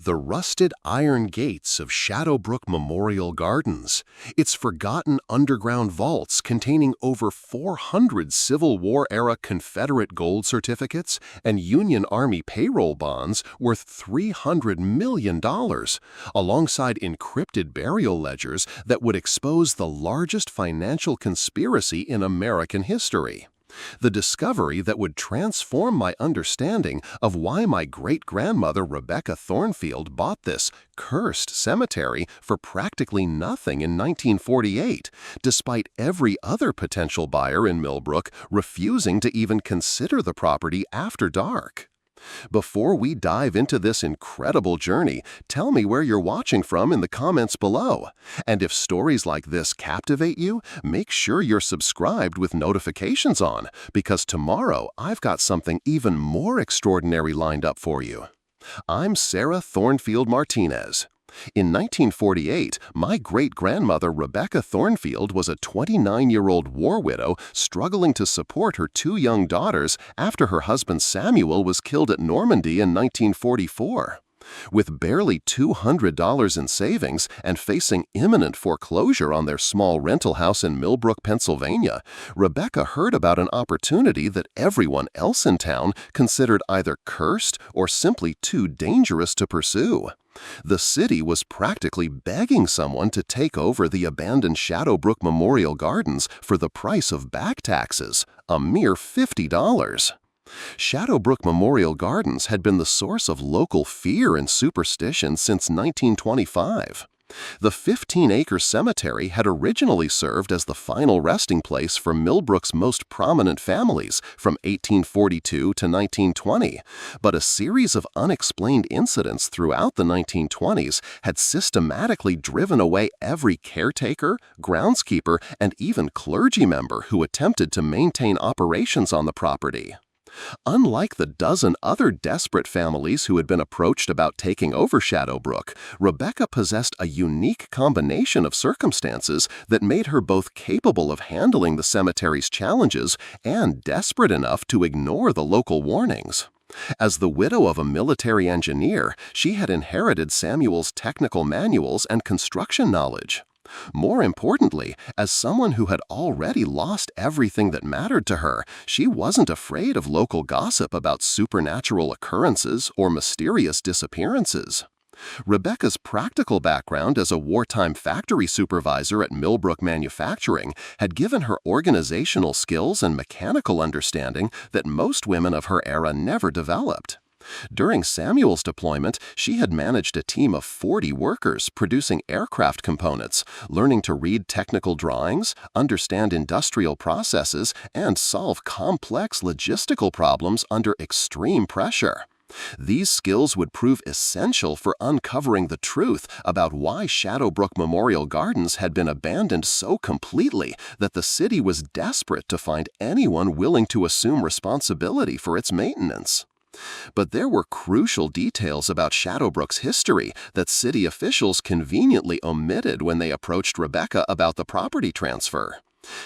the rusted iron gates of Shadowbrook Memorial Gardens, its forgotten underground vaults containing over 400 Civil War-era Confederate gold certificates and Union Army payroll bonds worth $300 million, alongside encrypted burial ledgers that would expose the largest financial conspiracy in American history. The discovery that would transform my understanding of why my great-grandmother Rebecca Thornfield bought this cursed cemetery for practically nothing in 1948, despite every other potential buyer in Millbrook refusing to even consider the property after dark. Before we dive into this incredible journey, tell me where you're watching from in the comments below. And if stories like this captivate you, make sure you're subscribed with notifications on, because tomorrow I've got something even more extraordinary lined up for you. I'm Sarah Thornfield-Martinez. In 1948, my great-grandmother Rebecca Thornfield was a 29-year-old war widow struggling to support her two young daughters after her husband Samuel was killed at Normandy in 1944. With barely $200 in savings and facing imminent foreclosure on their small rental house in Millbrook, Pennsylvania, Rebecca heard about an opportunity that everyone else in town considered either cursed or simply too dangerous to pursue. The city was practically begging someone to take over the abandoned Shadowbrook Memorial Gardens for the price of back taxes, a mere $50. Shadowbrook Memorial Gardens had been the source of local fear and superstition since 1925. The 15-acre cemetery had originally served as the final resting place for Millbrook's most prominent families from 1842 to 1920, but a series of unexplained incidents throughout the 1920s had systematically driven away every caretaker, groundskeeper, and even clergy member who attempted to maintain operations on the property. Unlike the dozen other desperate families who had been approached about taking over Shadowbrook, Rebecca possessed a unique combination of circumstances that made her both capable of handling the cemetery's challenges and desperate enough to ignore the local warnings. As the widow of a military engineer, she had inherited Samuel's technical manuals and construction knowledge. More importantly, as someone who had already lost everything that mattered to her, she wasn't afraid of local gossip about supernatural occurrences or mysterious disappearances. Rebecca's practical background as a wartime factory supervisor at Millbrook Manufacturing had given her organizational skills and mechanical understanding that most women of her era never developed. During Samuel's deployment, she had managed a team of 40 workers producing aircraft components, learning to read technical drawings, understand industrial processes, and solve complex logistical problems under extreme pressure. These skills would prove essential for uncovering the truth about why Shadowbrook Memorial Gardens had been abandoned so completely that the city was desperate to find anyone willing to assume responsibility for its maintenance. But there were crucial details about Shadowbrook's history that city officials conveniently omitted when they approached Rebecca about the property transfer.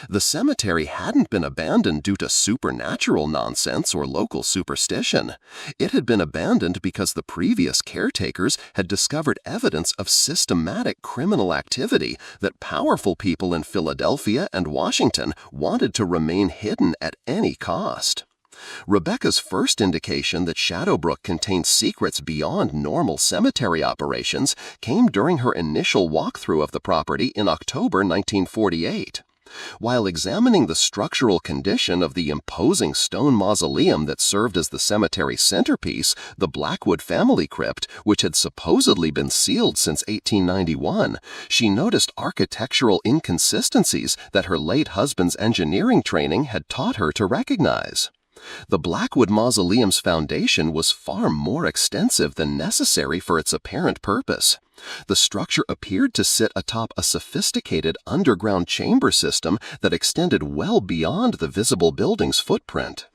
The cemetery hadn't been abandoned due to supernatural nonsense or local superstition. It had been abandoned because the previous caretakers had discovered evidence of systematic criminal activity that powerful people in Philadelphia and Washington wanted to remain hidden at any cost. Rebecca's first indication that Shadowbrook contained secrets beyond normal cemetery operations came during her initial walkthrough of the property in October 1948. While examining the structural condition of the imposing stone mausoleum that served as the cemetery's centerpiece, the Blackwood family crypt, which had supposedly been sealed since 1891, she noticed architectural inconsistencies that her late husband's engineering training had taught her to recognize. The Blackwood Mausoleum's foundation was far more extensive than necessary for its apparent purpose. The structure appeared to sit atop a sophisticated underground chamber system that extended well beyond the visible building's footprint.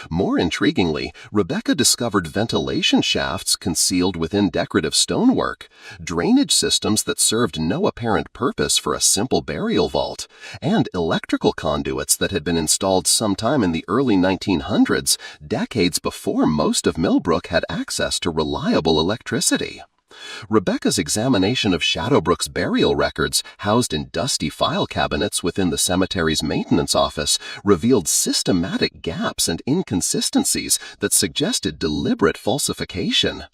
More intriguingly, Rebecca discovered ventilation shafts concealed within decorative stonework, drainage systems that served no apparent purpose for a simple burial vault, and electrical conduits that had been installed sometime in the early 1900s, decades before most of Millbrook had access to reliable electricity. Rebecca's examination of Shadowbrook's burial records, housed in dusty file cabinets within the cemetery's maintenance office, revealed systematic gaps and inconsistencies that suggested deliberate falsification.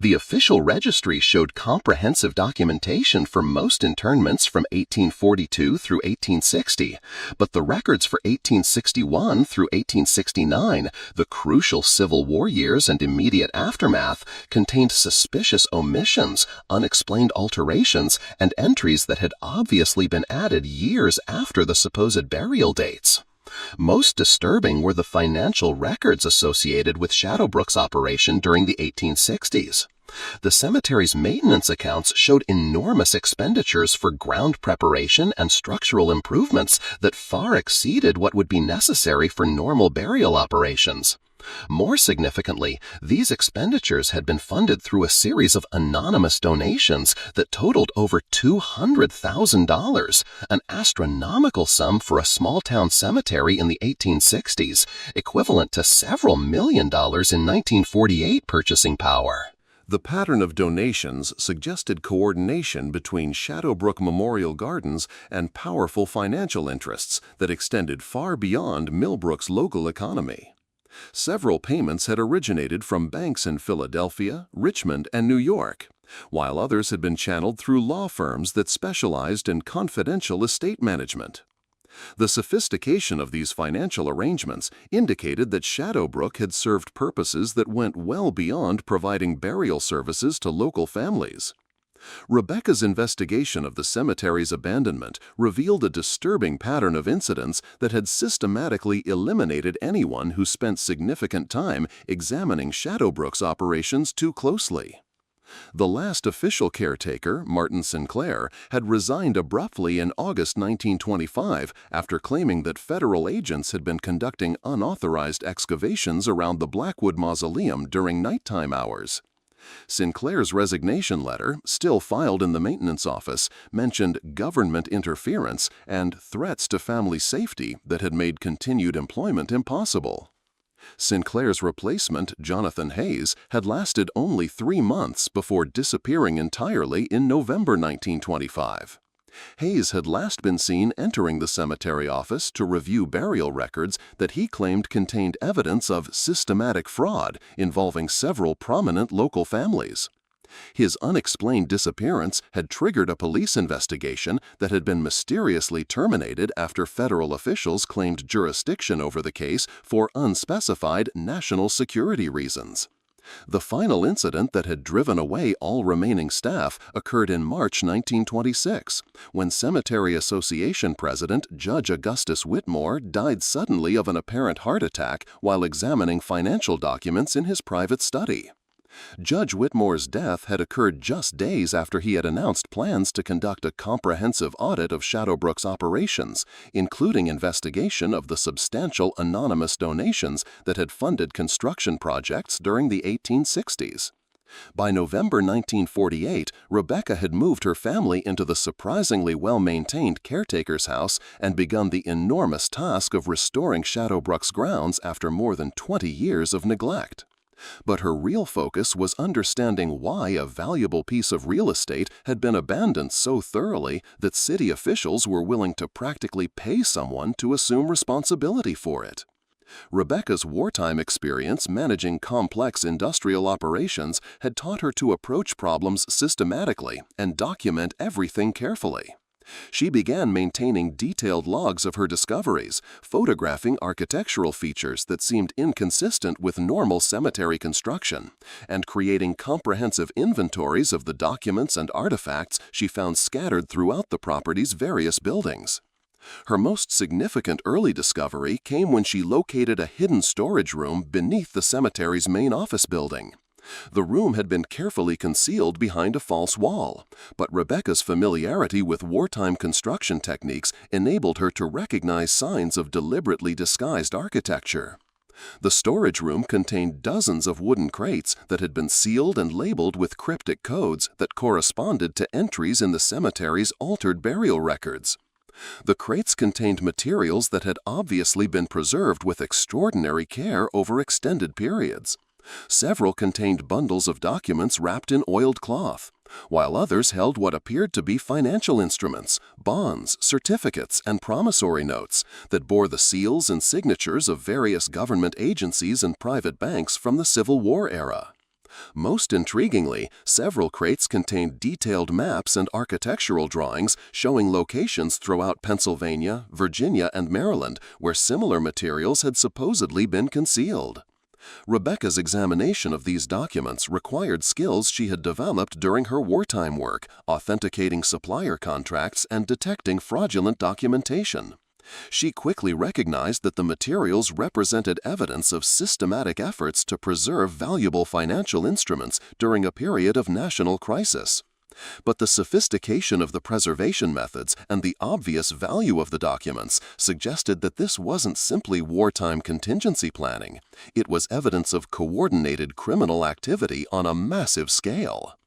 The official registry showed comprehensive documentation for most internments from 1842 through 1860, but the records for 1861 through 1869, the crucial Civil War years and immediate aftermath, contained suspicious omissions, unexplained alterations, and entries that had obviously been added years after the supposed burial dates. Most disturbing were the financial records associated with Shadowbrook's operation during the 1860s. The cemetery's maintenance accounts showed enormous expenditures for ground preparation and structural improvements that far exceeded what would be necessary for normal burial operations. More significantly, these expenditures had been funded through a series of anonymous donations that totaled over $200,000, an astronomical sum for a small-town cemetery in the 1860s, equivalent to several $1 million in 1948 purchasing power. The pattern of donations suggested coordination between Shadowbrook Memorial Gardens and powerful financial interests that extended far beyond Millbrook's local economy. Several payments had originated from banks in Philadelphia, Richmond, and New York, while others had been channeled through law firms that specialized in confidential estate management. The sophistication of these financial arrangements indicated that Shadowbrook had served purposes that went well beyond providing burial services to local families. Rebecca's investigation of the cemetery's abandonment revealed a disturbing pattern of incidents that had systematically eliminated anyone who spent significant time examining Shadowbrook's operations too closely. The last official caretaker, Martin Sinclair, had resigned abruptly in August 1925 after claiming that federal agents had been conducting unauthorized excavations around the Blackwood Mausoleum during nighttime hours. Sinclair's resignation letter, still filed in the maintenance office, mentioned government interference and threats to family safety that had made continued employment impossible. Sinclair's replacement, Jonathan Hayes, had lasted only 3 months before disappearing entirely in November 1925. Hayes had last been seen entering the cemetery office to review burial records that he claimed contained evidence of systematic fraud involving several prominent local families. His unexplained disappearance had triggered a police investigation that had been mysteriously terminated after federal officials claimed jurisdiction over the case for unspecified national security reasons. The final incident that had driven away all remaining staff occurred in March 1926, when Cemetery Association President Judge Augustus Whitmore died suddenly of an apparent heart attack while examining financial documents in his private study. Judge Whitmore's death had occurred just days after he had announced plans to conduct a comprehensive audit of Shadowbrook's operations, including investigation of the substantial anonymous donations that had funded construction projects during the 1860s. By November 1948, Rebecca had moved her family into the surprisingly well-maintained caretaker's house and begun the enormous task of restoring Shadowbrook's grounds after more than 20 years of neglect. But her real focus was understanding why a valuable piece of real estate had been abandoned so thoroughly that city officials were willing to practically pay someone to assume responsibility for it. Rebecca's wartime experience managing complex industrial operations had taught her to approach problems systematically and document everything carefully. She began maintaining detailed logs of her discoveries, photographing architectural features that seemed inconsistent with normal cemetery construction, and creating comprehensive inventories of the documents and artifacts she found scattered throughout the property's various buildings. Her most significant early discovery came when she located a hidden storage room beneath the cemetery's main office building. The room had been carefully concealed behind a false wall, but Rebecca's familiarity with wartime construction techniques enabled her to recognize signs of deliberately disguised architecture. The storage room contained dozens of wooden crates that had been sealed and labeled with cryptic codes that corresponded to entries in the cemetery's altered burial records. The crates contained materials that had obviously been preserved with extraordinary care over extended periods. Several contained bundles of documents wrapped in oiled cloth, while others held what appeared to be financial instruments, bonds, certificates, and promissory notes that bore the seals and signatures of various government agencies and private banks from the Civil War era. Most intriguingly, several crates contained detailed maps and architectural drawings showing locations throughout Pennsylvania, Virginia, and Maryland where similar materials had supposedly been concealed. Rebecca's examination of these documents required skills she had developed during her wartime work, authenticating supplier contracts and detecting fraudulent documentation. She quickly recognized that the materials represented evidence of systematic efforts to preserve valuable financial instruments during a period of national crisis. But the sophistication of the preservation methods and the obvious value of the documents suggested that this wasn't simply wartime contingency planning. It was evidence of coordinated criminal activity on a massive scale.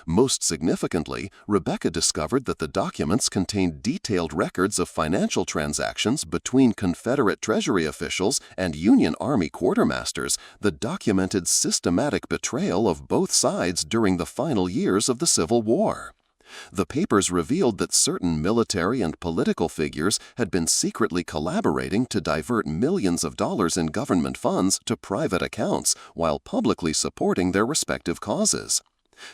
Most significantly, Rebecca discovered that the documents contained detailed records of financial transactions between Confederate Treasury officials and Union Army quartermasters that documented systematic betrayal of both sides during the final years of the Civil War. The papers revealed that certain military and political figures had been secretly collaborating to divert millions of dollars in government funds to private accounts while publicly supporting their respective causes.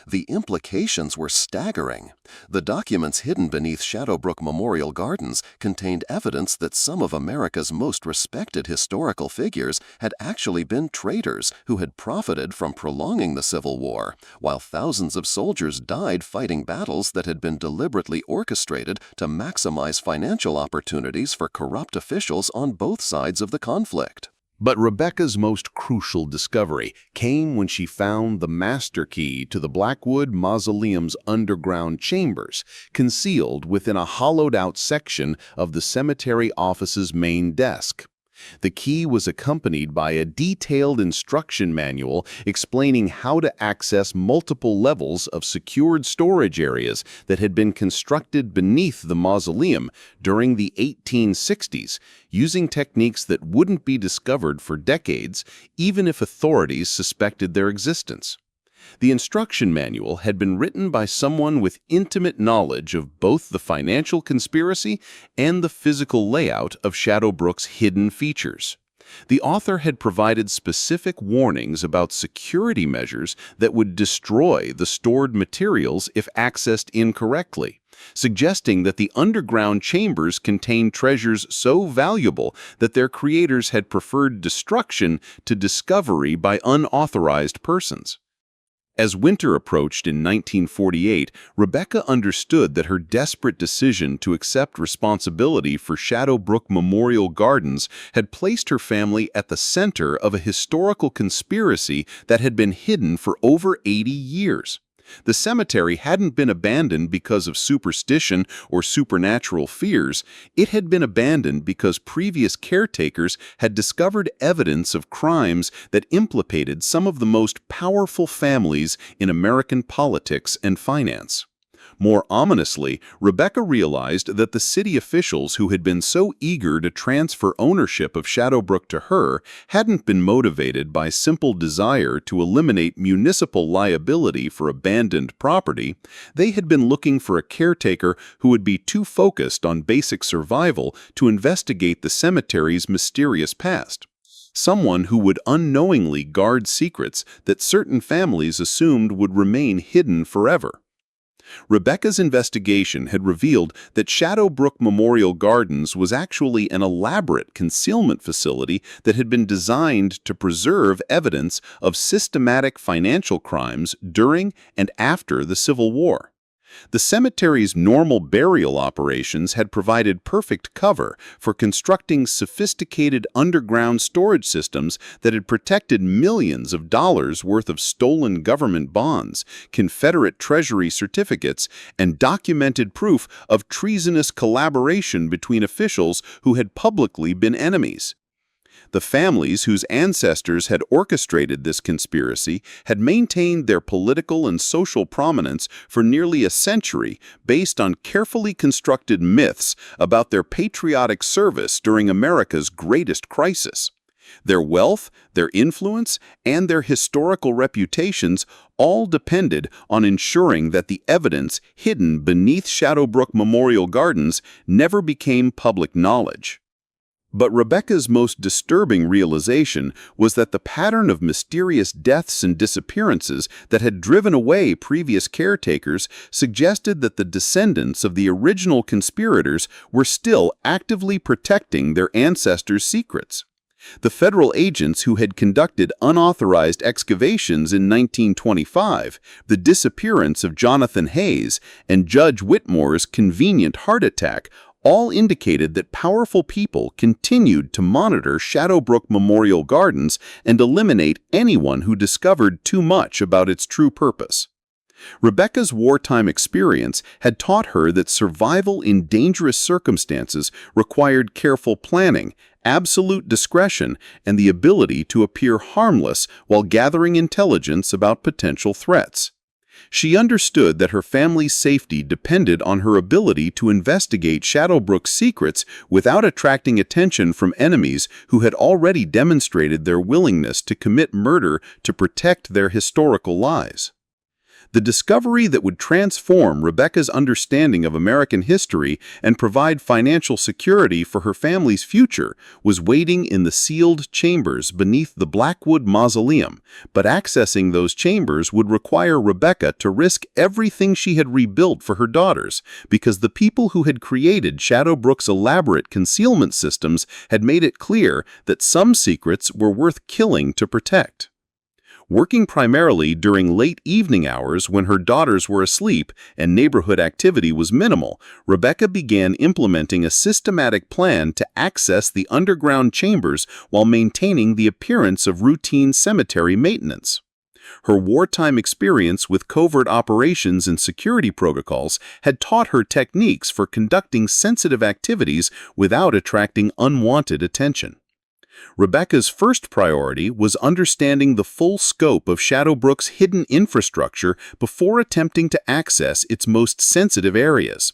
The implications were staggering. The documents hidden beneath Shadowbrook Memorial Gardens contained evidence that some of America's most respected historical figures had actually been traitors who had profited from prolonging the Civil War, while thousands of soldiers died fighting battles that had been deliberately orchestrated to maximize financial opportunities for corrupt officials on both sides of the conflict. But Rebecca's most crucial discovery came when she found the master key to the Blackwood Mausoleum's underground chambers, concealed within a hollowed-out section of the cemetery office's main desk. The key was accompanied by a detailed instruction manual explaining how to access multiple levels of secured storage areas that had been constructed beneath the mausoleum during the 1860s, using techniques that wouldn't be discovered for decades, even if authorities suspected their existence. The instruction manual had been written by someone with intimate knowledge of both the financial conspiracy and the physical layout of Shadowbrook's hidden features. The author had provided specific warnings about security measures that would destroy the stored materials if accessed incorrectly, suggesting that the underground chambers contained treasures so valuable that their creators had preferred destruction to discovery by unauthorized persons. As winter approached in 1948, Rebecca understood that her desperate decision to accept responsibility for Shadowbrook Memorial Gardens had placed her family at the center of a historical conspiracy that had been hidden for over 80 years. The cemetery hadn't been abandoned because of superstition or supernatural fears. It had been abandoned because previous caretakers had discovered evidence of crimes that implicated some of the most powerful families in American politics and finance. More ominously, Rebecca realized that the city officials who had been so eager to transfer ownership of Shadowbrook to her hadn't been motivated by simple desire to eliminate municipal liability for abandoned property. They had been looking for a caretaker who would be too focused on basic survival to investigate the cemetery's mysterious past. Someone who would unknowingly guard secrets that certain families assumed would remain hidden forever. Rebecca's investigation had revealed that Shadowbrook Memorial Gardens was actually an elaborate concealment facility that had been designed to preserve evidence of systematic financial crimes during and after the Civil War. The cemetery's normal burial operations had provided perfect cover for constructing sophisticated underground storage systems that had protected millions of dollars worth of stolen government bonds, Confederate Treasury certificates, and documented proof of treasonous collaboration between officials who had publicly been enemies. The families whose ancestors had orchestrated this conspiracy had maintained their political and social prominence for nearly a century based on carefully constructed myths about their patriotic service during America's greatest crisis. Their wealth, their influence, and their historical reputations all depended on ensuring that the evidence hidden beneath Shadowbrook Memorial Gardens never became public knowledge. But Rebecca's most disturbing realization was that the pattern of mysterious deaths and disappearances that had driven away previous caretakers suggested that the descendants of the original conspirators were still actively protecting their ancestors' secrets. The federal agents who had conducted unauthorized excavations in 1925, the disappearance of Jonathan Hayes, and Judge Whitmore's convenient heart attack all indicated that powerful people continued to monitor Shadowbrook Memorial Gardens and eliminate anyone who discovered too much about its true purpose. Rebecca's wartime experience had taught her that survival in dangerous circumstances required careful planning, absolute discretion, and the ability to appear harmless while gathering intelligence about potential threats. She understood that her family's safety depended on her ability to investigate Shadowbrook's secrets without attracting attention from enemies who had already demonstrated their willingness to commit murder to protect their historical lives. The discovery that would transform Rebecca's understanding of American history and provide financial security for her family's future was waiting in the sealed chambers beneath the Blackwood Mausoleum, but accessing those chambers would require Rebecca to risk everything she had rebuilt for her daughters, because the people who had created Shadowbrook's elaborate concealment systems had made it clear that some secrets were worth killing to protect. Working primarily during late evening hours when her daughters were asleep and neighborhood activity was minimal, Rebecca began implementing a systematic plan to access the underground chambers while maintaining the appearance of routine cemetery maintenance. Her wartime experience with covert operations and security protocols had taught her techniques for conducting sensitive activities without attracting unwanted attention. Rebecca's first priority was understanding the full scope of Shadowbrook's hidden infrastructure before attempting to access its most sensitive areas.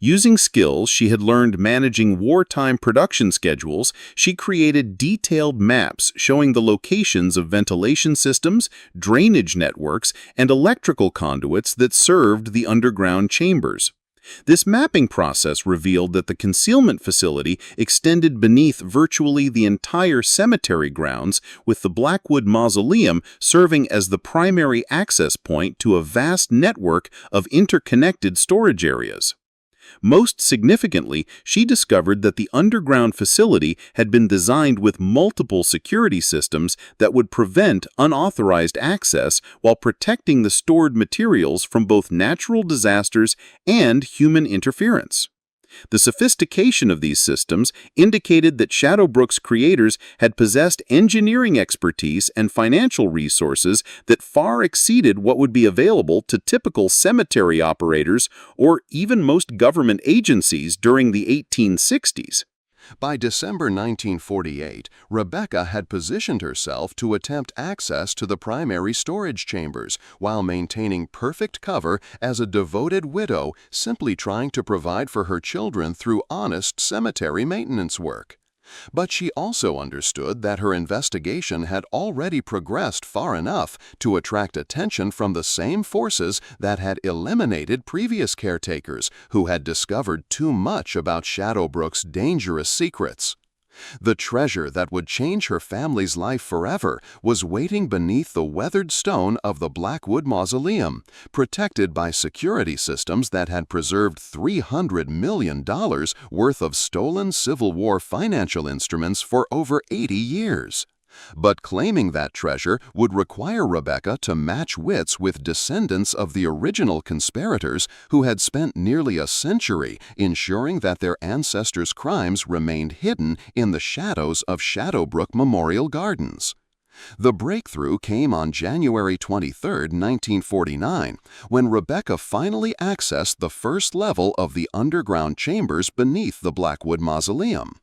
Using skills she had learned managing wartime production schedules, she created detailed maps showing the locations of ventilation systems, drainage networks, and electrical conduits that served the underground chambers. This mapping process revealed that the concealment facility extended beneath virtually the entire cemetery grounds, with the Blackwood Mausoleum serving as the primary access point to a vast network of interconnected storage areas. Most significantly, she discovered that the underground facility had been designed with multiple security systems that would prevent unauthorized access while protecting the stored materials from both natural disasters and human interference. The sophistication of these systems indicated that Shadowbrook's creators had possessed engineering expertise and financial resources that far exceeded what would be available to typical cemetery operators or even most government agencies during the 1860s. By December 1948, Rebecca had positioned herself to attempt access to the primary storage chambers while maintaining perfect cover as a devoted widow simply trying to provide for her children through honest cemetery maintenance work. But she also understood that her investigation had already progressed far enough to attract attention from the same forces that had eliminated previous caretakers who had discovered too much about Shadowbrook's dangerous secrets. The treasure that would change her family's life forever was waiting beneath the weathered stone of the Blackwood Mausoleum, protected by security systems that had preserved $300 million worth of stolen Civil War financial instruments for over 80 years. But claiming that treasure would require Rebecca to match wits with descendants of the original conspirators who had spent nearly a century ensuring that their ancestors' crimes remained hidden in the shadows of Shadowbrook Memorial Gardens. The breakthrough came on January 23, 1949, when Rebecca finally accessed the first level of the underground chambers beneath the Blackwood Mausoleum.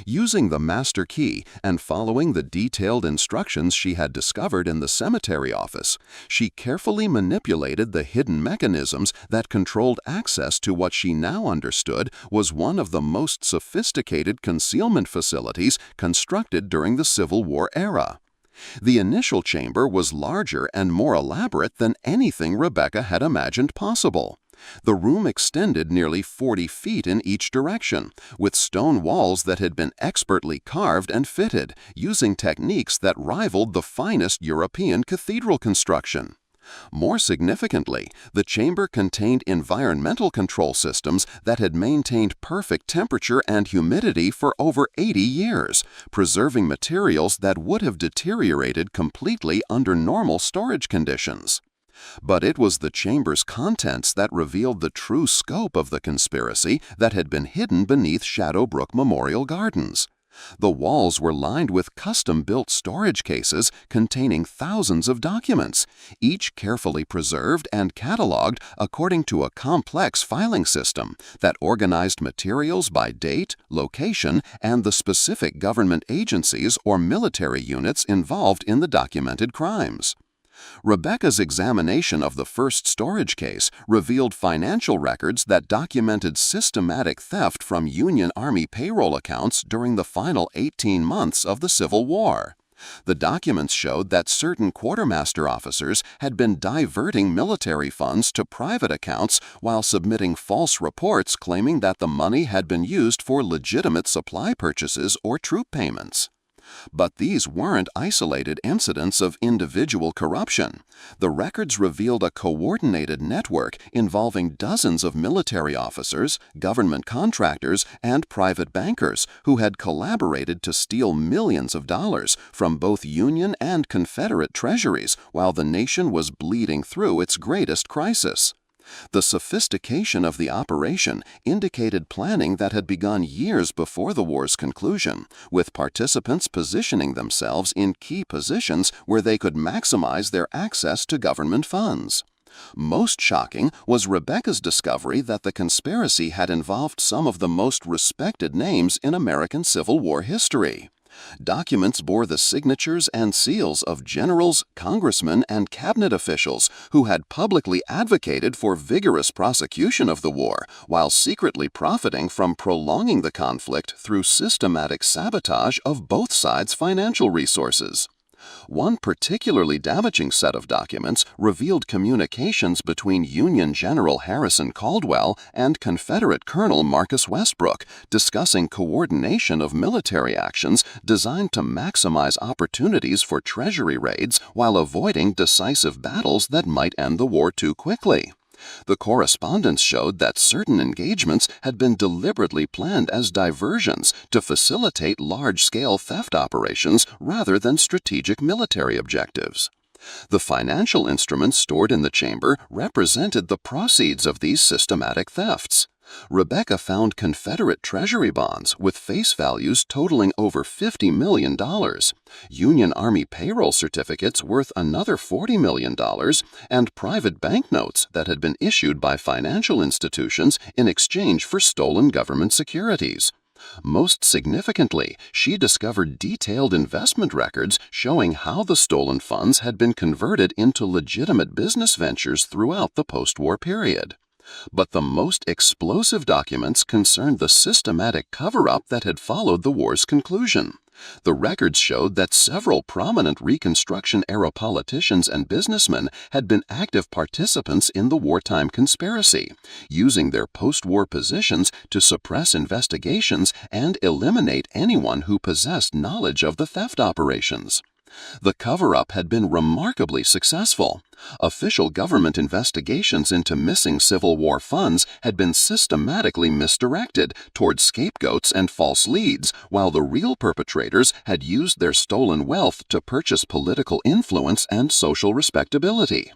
Using the master key and following the detailed instructions she had discovered in the cemetery office, she carefully manipulated the hidden mechanisms that controlled access to what she now understood was one of the most sophisticated concealment facilities constructed during the Civil War era. The initial chamber was larger and more elaborate than anything Rebecca had imagined possible. The room extended nearly 40 feet in each direction, with stone walls that had been expertly carved and fitted, using techniques that rivaled the finest European cathedral construction. More significantly, the chamber contained environmental control systems that had maintained perfect temperature and humidity for over 80 years, preserving materials that would have deteriorated completely under normal storage conditions. But it was the chamber's contents that revealed the true scope of the conspiracy that had been hidden beneath Shadowbrook Memorial Gardens. The walls were lined with custom-built storage cases containing thousands of documents, each carefully preserved and cataloged according to a complex filing system that organized materials by date, location, and the specific government agencies or military units involved in the documented crimes. Rebecca's examination of the first storage case revealed financial records that documented systematic theft from Union Army payroll accounts during the final 18 months of the Civil War. The documents showed that certain quartermaster officers had been diverting military funds to private accounts while submitting false reports claiming that the money had been used for legitimate supply purchases or troop payments. But these weren't isolated incidents of individual corruption. The records revealed a coordinated network involving dozens of military officers, government contractors, and private bankers who had collaborated to steal millions of dollars from both Union and Confederate treasuries while the nation was bleeding through its greatest crisis. The sophistication of the operation indicated planning that had begun years before the war's conclusion, with participants positioning themselves in key positions where they could maximize their access to government funds. Most shocking was Rebecca's discovery that the conspiracy had involved some of the most respected names in American Civil War history. Documents bore the signatures and seals of generals, congressmen, and cabinet officials who had publicly advocated for vigorous prosecution of the war while secretly profiting from prolonging the conflict through systematic sabotage of both sides' financial resources. One particularly damaging set of documents revealed communications between Union General Harrison Caldwell and Confederate Colonel Marcus Westbrook discussing coordination of military actions designed to maximize opportunities for Treasury raids while avoiding decisive battles that might end the war too quickly. The correspondence showed that certain engagements had been deliberately planned as diversions to facilitate large-scale theft operations rather than strategic military objectives. The financial instruments stored in the chamber represented the proceeds of these systematic thefts. Rebecca found Confederate Treasury bonds with face values totaling over $50 million, Union Army payroll certificates worth another $40 million, and private banknotes that had been issued by financial institutions in exchange for stolen government securities. Most significantly, she discovered detailed investment records showing how the stolen funds had been converted into legitimate business ventures throughout the post-war period. But the most explosive documents concerned the systematic cover-up that had followed the war's conclusion. The records showed that several prominent Reconstruction-era politicians and businessmen had been active participants in the wartime conspiracy, using their post-war positions to suppress investigations and eliminate anyone who possessed knowledge of the theft operations. The cover-up had been remarkably successful. Official government investigations into missing Civil War funds had been systematically misdirected toward scapegoats and false leads, while the real perpetrators had used their stolen wealth to purchase political influence and social respectability.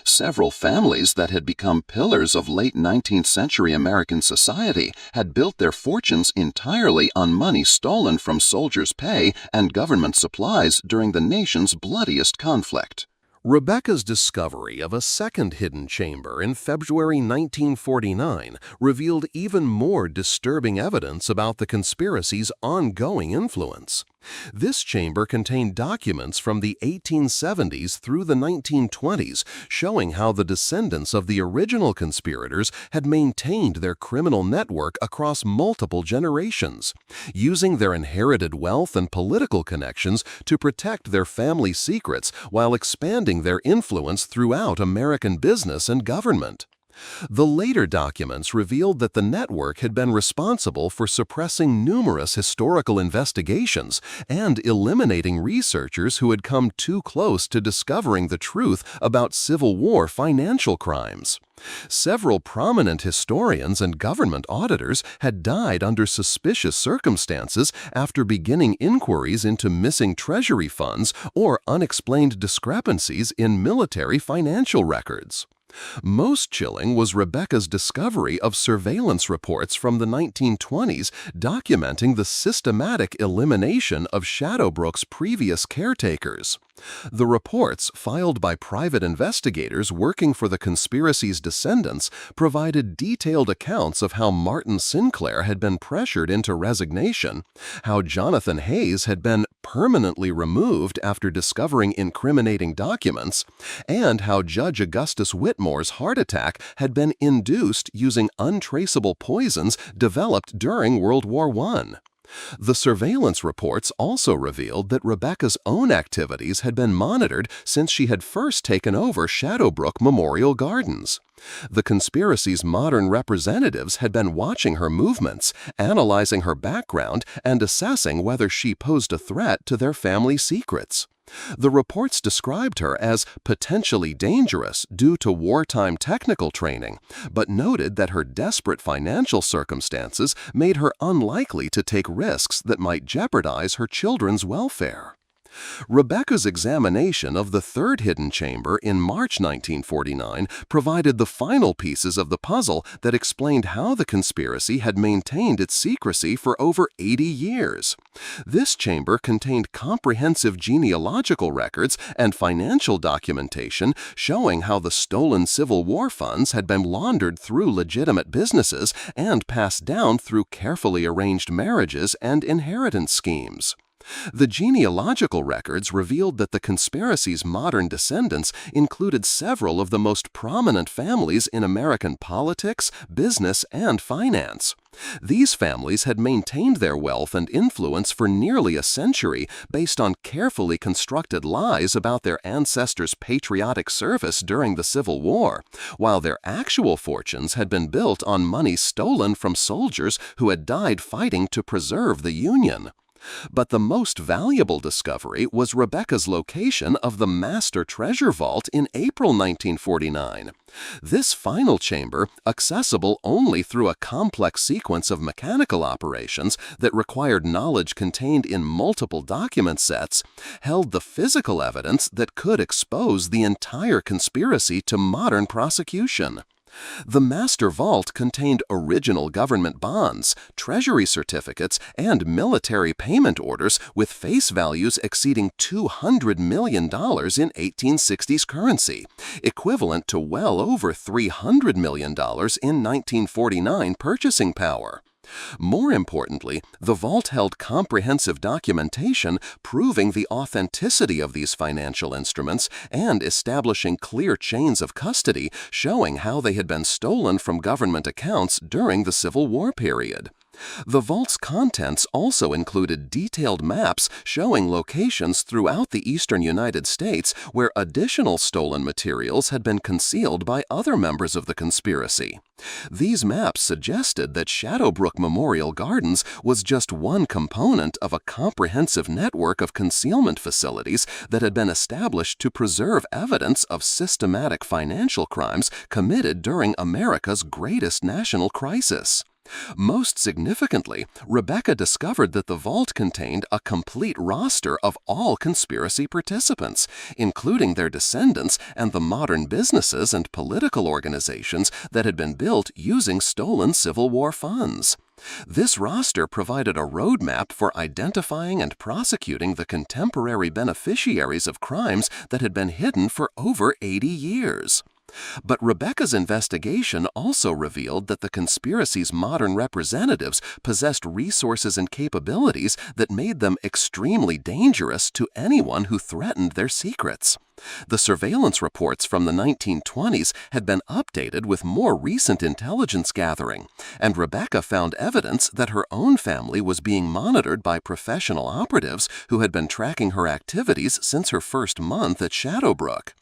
Several families that had become pillars of late 19th century American society had built their fortunes entirely on money stolen from soldiers' pay and government supplies during the nation's bloodiest conflict. Rebecca's discovery of a second hidden chamber in February 1949 revealed even more disturbing evidence about the conspiracy's ongoing influence. This chamber contained documents from the 1870s through the 1920s showing how the descendants of the original conspirators had maintained their criminal network across multiple generations, using their inherited wealth and political connections to protect their family secrets while expanding their influence throughout American business and government. The later documents revealed that the network had been responsible for suppressing numerous historical investigations and eliminating researchers who had come too close to discovering the truth about Civil War financial crimes. Several prominent historians and government auditors had died under suspicious circumstances after beginning inquiries into missing treasury funds or unexplained discrepancies in military financial records. Most chilling was Rebecca's discovery of surveillance reports from the 1920s documenting the systematic elimination of Shadowbrook's previous caretakers. The reports, filed by private investigators working for the conspiracy's descendants, provided detailed accounts of how Martin Sinclair had been pressured into resignation, how Jonathan Hayes had been permanently removed after discovering incriminating documents, and how Judge Augustus Whitmore's heart attack had been induced using untraceable poisons developed during World War I. The surveillance reports also revealed that Rebecca's own activities had been monitored since she had first taken over Shadowbrook Memorial Gardens. The conspiracy's modern representatives had been watching her movements, analyzing her background, and assessing whether she posed a threat to their family secrets. The reports described her as potentially dangerous due to wartime technical training, but noted that her desperate financial circumstances made her unlikely to take risks that might jeopardize her children's welfare. Rebecca's examination of the third hidden chamber in March 1949 provided the final pieces of the puzzle that explained how the conspiracy had maintained its secrecy for over 80 years. This chamber contained comprehensive genealogical records and financial documentation showing how the stolen Civil War funds had been laundered through legitimate businesses and passed down through carefully arranged marriages and inheritance schemes. The genealogical records revealed that the conspiracy's modern descendants included several of the most prominent families in American politics, business, and finance. These families had maintained their wealth and influence for nearly a century based on carefully constructed lies about their ancestors' patriotic service during the Civil War, while their actual fortunes had been built on money stolen from soldiers who had died fighting to preserve the Union. But the most valuable discovery was Rebecca's location of the Master Treasure Vault in April 1949. This final chamber, accessible only through a complex sequence of mechanical operations that required knowledge contained in multiple document sets, held the physical evidence that could expose the entire conspiracy to modern prosecution. The Master Vault contained original government bonds, treasury certificates, and military payment orders with face values exceeding $200 million in 1860s currency, equivalent to well over $300 million in 1949 purchasing power. More importantly, the vault held comprehensive documentation proving the authenticity of these financial instruments and establishing clear chains of custody showing how they had been stolen from government accounts during the Civil War period. The vault's contents also included detailed maps showing locations throughout the eastern United States where additional stolen materials had been concealed by other members of the conspiracy. These maps suggested that Shadowbrook Memorial Gardens was just one component of a comprehensive network of concealment facilities that had been established to preserve evidence of systematic financial crimes committed during America's greatest national crisis. Most significantly, Rebecca discovered that the vault contained a complete roster of all conspiracy participants, including their descendants and the modern businesses and political organizations that had been built using stolen Civil War funds. This roster provided a roadmap for identifying and prosecuting the contemporary beneficiaries of crimes that had been hidden for over 80 years. But Rebecca's investigation also revealed that the conspiracy's modern representatives possessed resources and capabilities that made them extremely dangerous to anyone who threatened their secrets. The surveillance reports from the 1920s had been updated with more recent intelligence gathering, and Rebecca found evidence that her own family was being monitored by professional operatives who had been tracking her activities since her first month at Shadowbrook.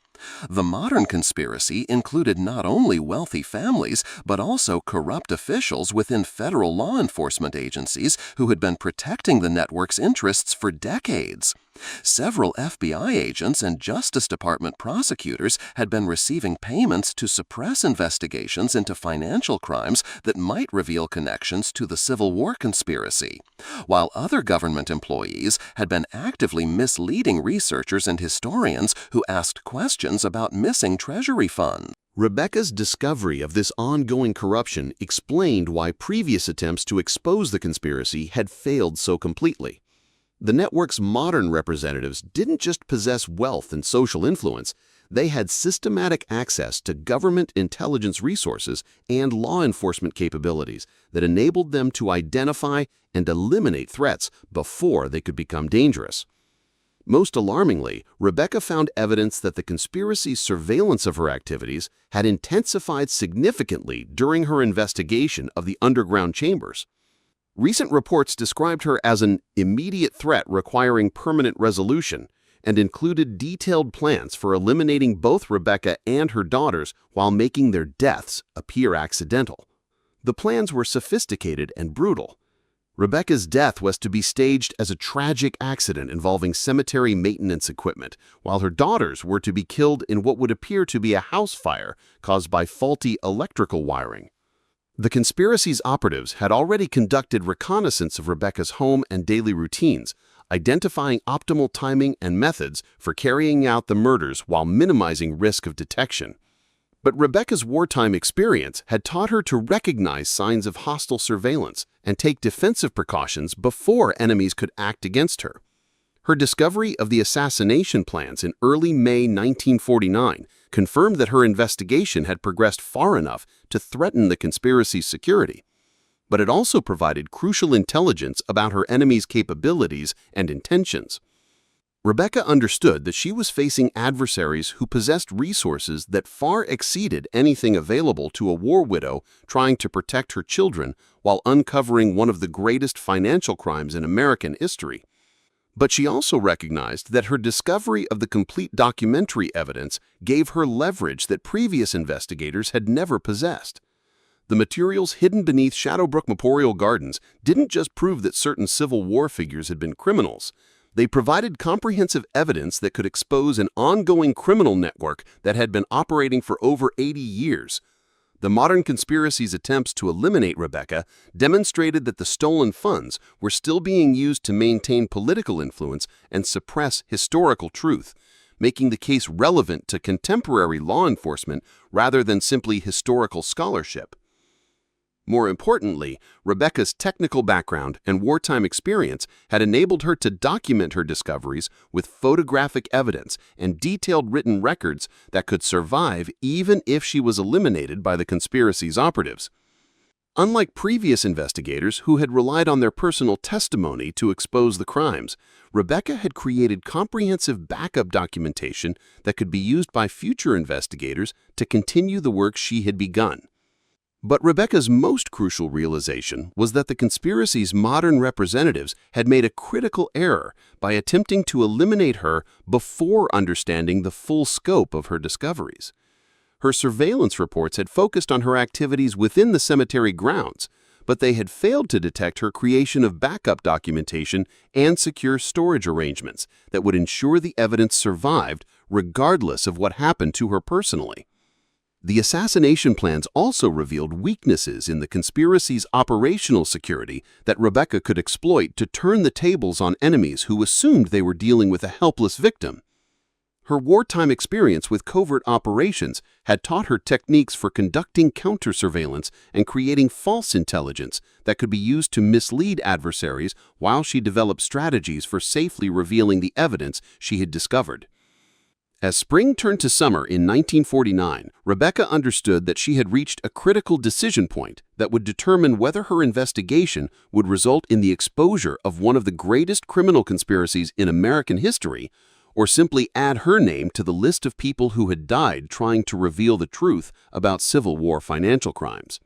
The modern conspiracy included not only wealthy families, but also corrupt officials within federal law enforcement agencies who had been protecting the network's interests for decades. Several FBI agents and Justice Department prosecutors had been receiving payments to suppress investigations into financial crimes that might reveal connections to the Civil War conspiracy, while other government employees had been actively misleading researchers and historians who asked questions about missing Treasury funds. Rebecca's discovery of this ongoing corruption explained why previous attempts to expose the conspiracy had failed so completely. The network's modern representatives didn't just possess wealth and social influence, they had systematic access to government intelligence resources and law enforcement capabilities that enabled them to identify and eliminate threats before they could become dangerous. Most alarmingly, Rebecca found evidence that the conspiracy's surveillance of her activities had intensified significantly during her investigation of the underground chambers. Recent reports described her as an immediate threat requiring permanent resolution and included detailed plans for eliminating both Rebecca and her daughters while making their deaths appear accidental. The plans were sophisticated and brutal. Rebecca's death was to be staged as a tragic accident involving cemetery maintenance equipment, while her daughters were to be killed in what would appear to be a house fire caused by faulty electrical wiring. The conspiracy's operatives had already conducted reconnaissance of Rebecca's home and daily routines, identifying optimal timing and methods for carrying out the murders while minimizing risk of detection. But Rebecca's wartime experience had taught her to recognize signs of hostile surveillance and take defensive precautions before enemies could act against her. Her discovery of the assassination plans in early May 1949 confirmed that her investigation had progressed far enough to threaten the conspiracy's security. But it also provided crucial intelligence about her enemy's capabilities and intentions. Rebecca understood that she was facing adversaries who possessed resources that far exceeded anything available to a war widow trying to protect her children while uncovering one of the greatest financial crimes in American history. But she also recognized that her discovery of the complete documentary evidence gave her leverage that previous investigators had never possessed. The materials hidden beneath Shadowbrook Memorial Gardens didn't just prove that certain Civil War figures had been criminals. They provided comprehensive evidence that could expose an ongoing criminal network that had been operating for over 80 years. The modern conspiracy's attempts to eliminate Rebecca demonstrated that the stolen funds were still being used to maintain political influence and suppress historical truth, making the case relevant to contemporary law enforcement rather than simply historical scholarship. More importantly, Rebecca's technical background and wartime experience had enabled her to document her discoveries with photographic evidence and detailed written records that could survive even if she was eliminated by the conspiracy's operatives. Unlike previous investigators who had relied on their personal testimony to expose the crimes, Rebecca had created comprehensive backup documentation that could be used by future investigators to continue the work she had begun. But Rebecca's most crucial realization was that the conspiracy's modern representatives had made a critical error by attempting to eliminate her before understanding the full scope of her discoveries. Her surveillance reports had focused on her activities within the cemetery grounds, but they had failed to detect her creation of backup documentation and secure storage arrangements that would ensure the evidence survived regardless of what happened to her personally. The assassination plans also revealed weaknesses in the conspiracy's operational security that Rebecca could exploit to turn the tables on enemies who assumed they were dealing with a helpless victim. Her wartime experience with covert operations had taught her techniques for conducting counter-surveillance and creating false intelligence that could be used to mislead adversaries while she developed strategies for safely revealing the evidence she had discovered. As spring turned to summer in 1949, Rebecca understood that she had reached a critical decision point that would determine whether her investigation would result in the exposure of one of the greatest criminal conspiracies in American history, or simply add her name to the list of people who had died trying to reveal the truth about Civil War financial crimes.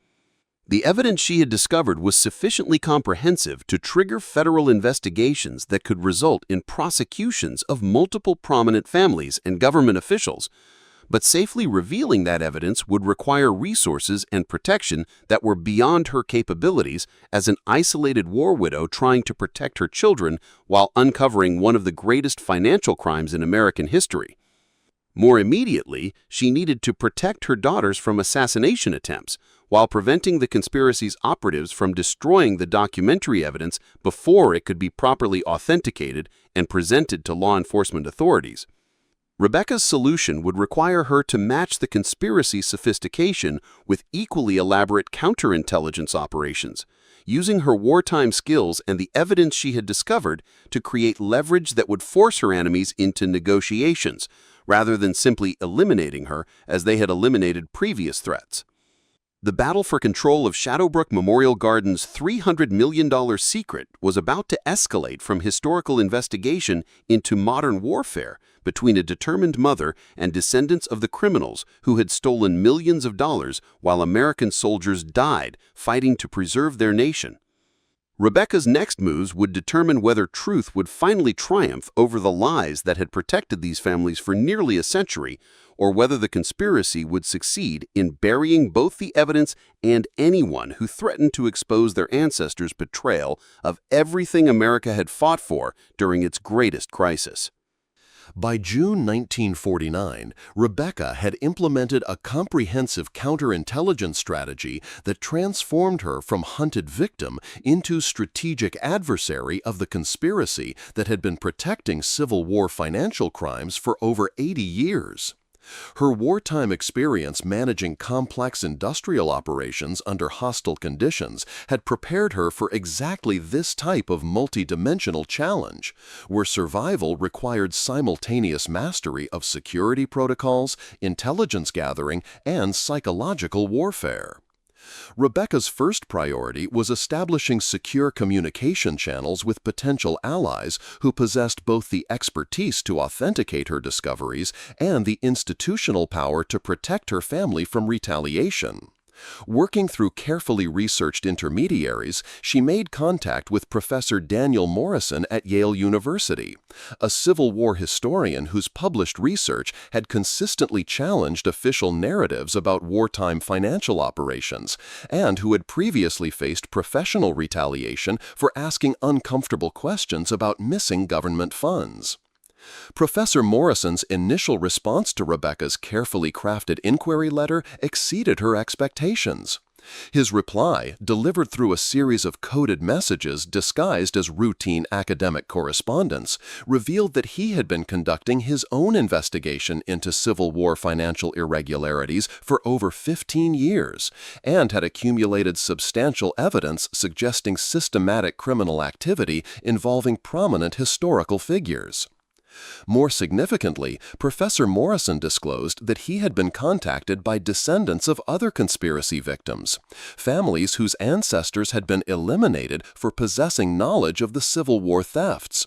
The evidence she had discovered was sufficiently comprehensive to trigger federal investigations that could result in prosecutions of multiple prominent families and government officials, but safely revealing that evidence would require resources and protection that were beyond her capabilities as an isolated war widow trying to protect her children while uncovering one of the greatest financial crimes in American history. More immediately, she needed to protect her daughters from assassination attempts, while preventing the conspiracy's operatives from destroying the documentary evidence before it could be properly authenticated and presented to law enforcement authorities. Rebecca's solution would require her to match the conspiracy's sophistication with equally elaborate counterintelligence operations, using her wartime skills and the evidence she had discovered to create leverage that would force her enemies into negotiations, rather than simply eliminating her as they had eliminated previous threats. The battle for control of Shadowbrook Memorial Gardens' $300 million secret was about to escalate from historical investigation into modern warfare between a determined mother and descendants of the criminals who had stolen millions of dollars while American soldiers died fighting to preserve their nation. Rebecca's next moves would determine whether truth would finally triumph over the lies that had protected these families for nearly a century, or whether the conspiracy would succeed in burying both the evidence and anyone who threatened to expose their ancestors' betrayal of everything America had fought for during its greatest crisis. By June 1949, Rebecca had implemented a comprehensive counterintelligence strategy that transformed her from hunted victim into strategic adversary of the conspiracy that had been protecting Civil War financial crimes for over 80 years. Her wartime experience managing complex industrial operations under hostile conditions had prepared her for exactly this type of multidimensional challenge, where survival required simultaneous mastery of security protocols, intelligence gathering, and psychological warfare. Rebecca's first priority was establishing secure communication channels with potential allies who possessed both the expertise to authenticate her discoveries and the institutional power to protect her family from retaliation. Working through carefully researched intermediaries, she made contact with Professor Daniel Morrison at Yale University, a Civil War historian whose published research had consistently challenged official narratives about wartime financial operations, and who had previously faced professional retaliation for asking uncomfortable questions about missing government funds. Professor Morrison's initial response to Rebecca's carefully crafted inquiry letter exceeded her expectations. His reply, delivered through a series of coded messages disguised as routine academic correspondence, revealed that he had been conducting his own investigation into Civil War financial irregularities for over 15 years and had accumulated substantial evidence suggesting systematic criminal activity involving prominent historical figures. More significantly, Professor Morrison disclosed that he had been contacted by descendants of other conspiracy victims, families whose ancestors had been eliminated for possessing knowledge of the Civil War thefts.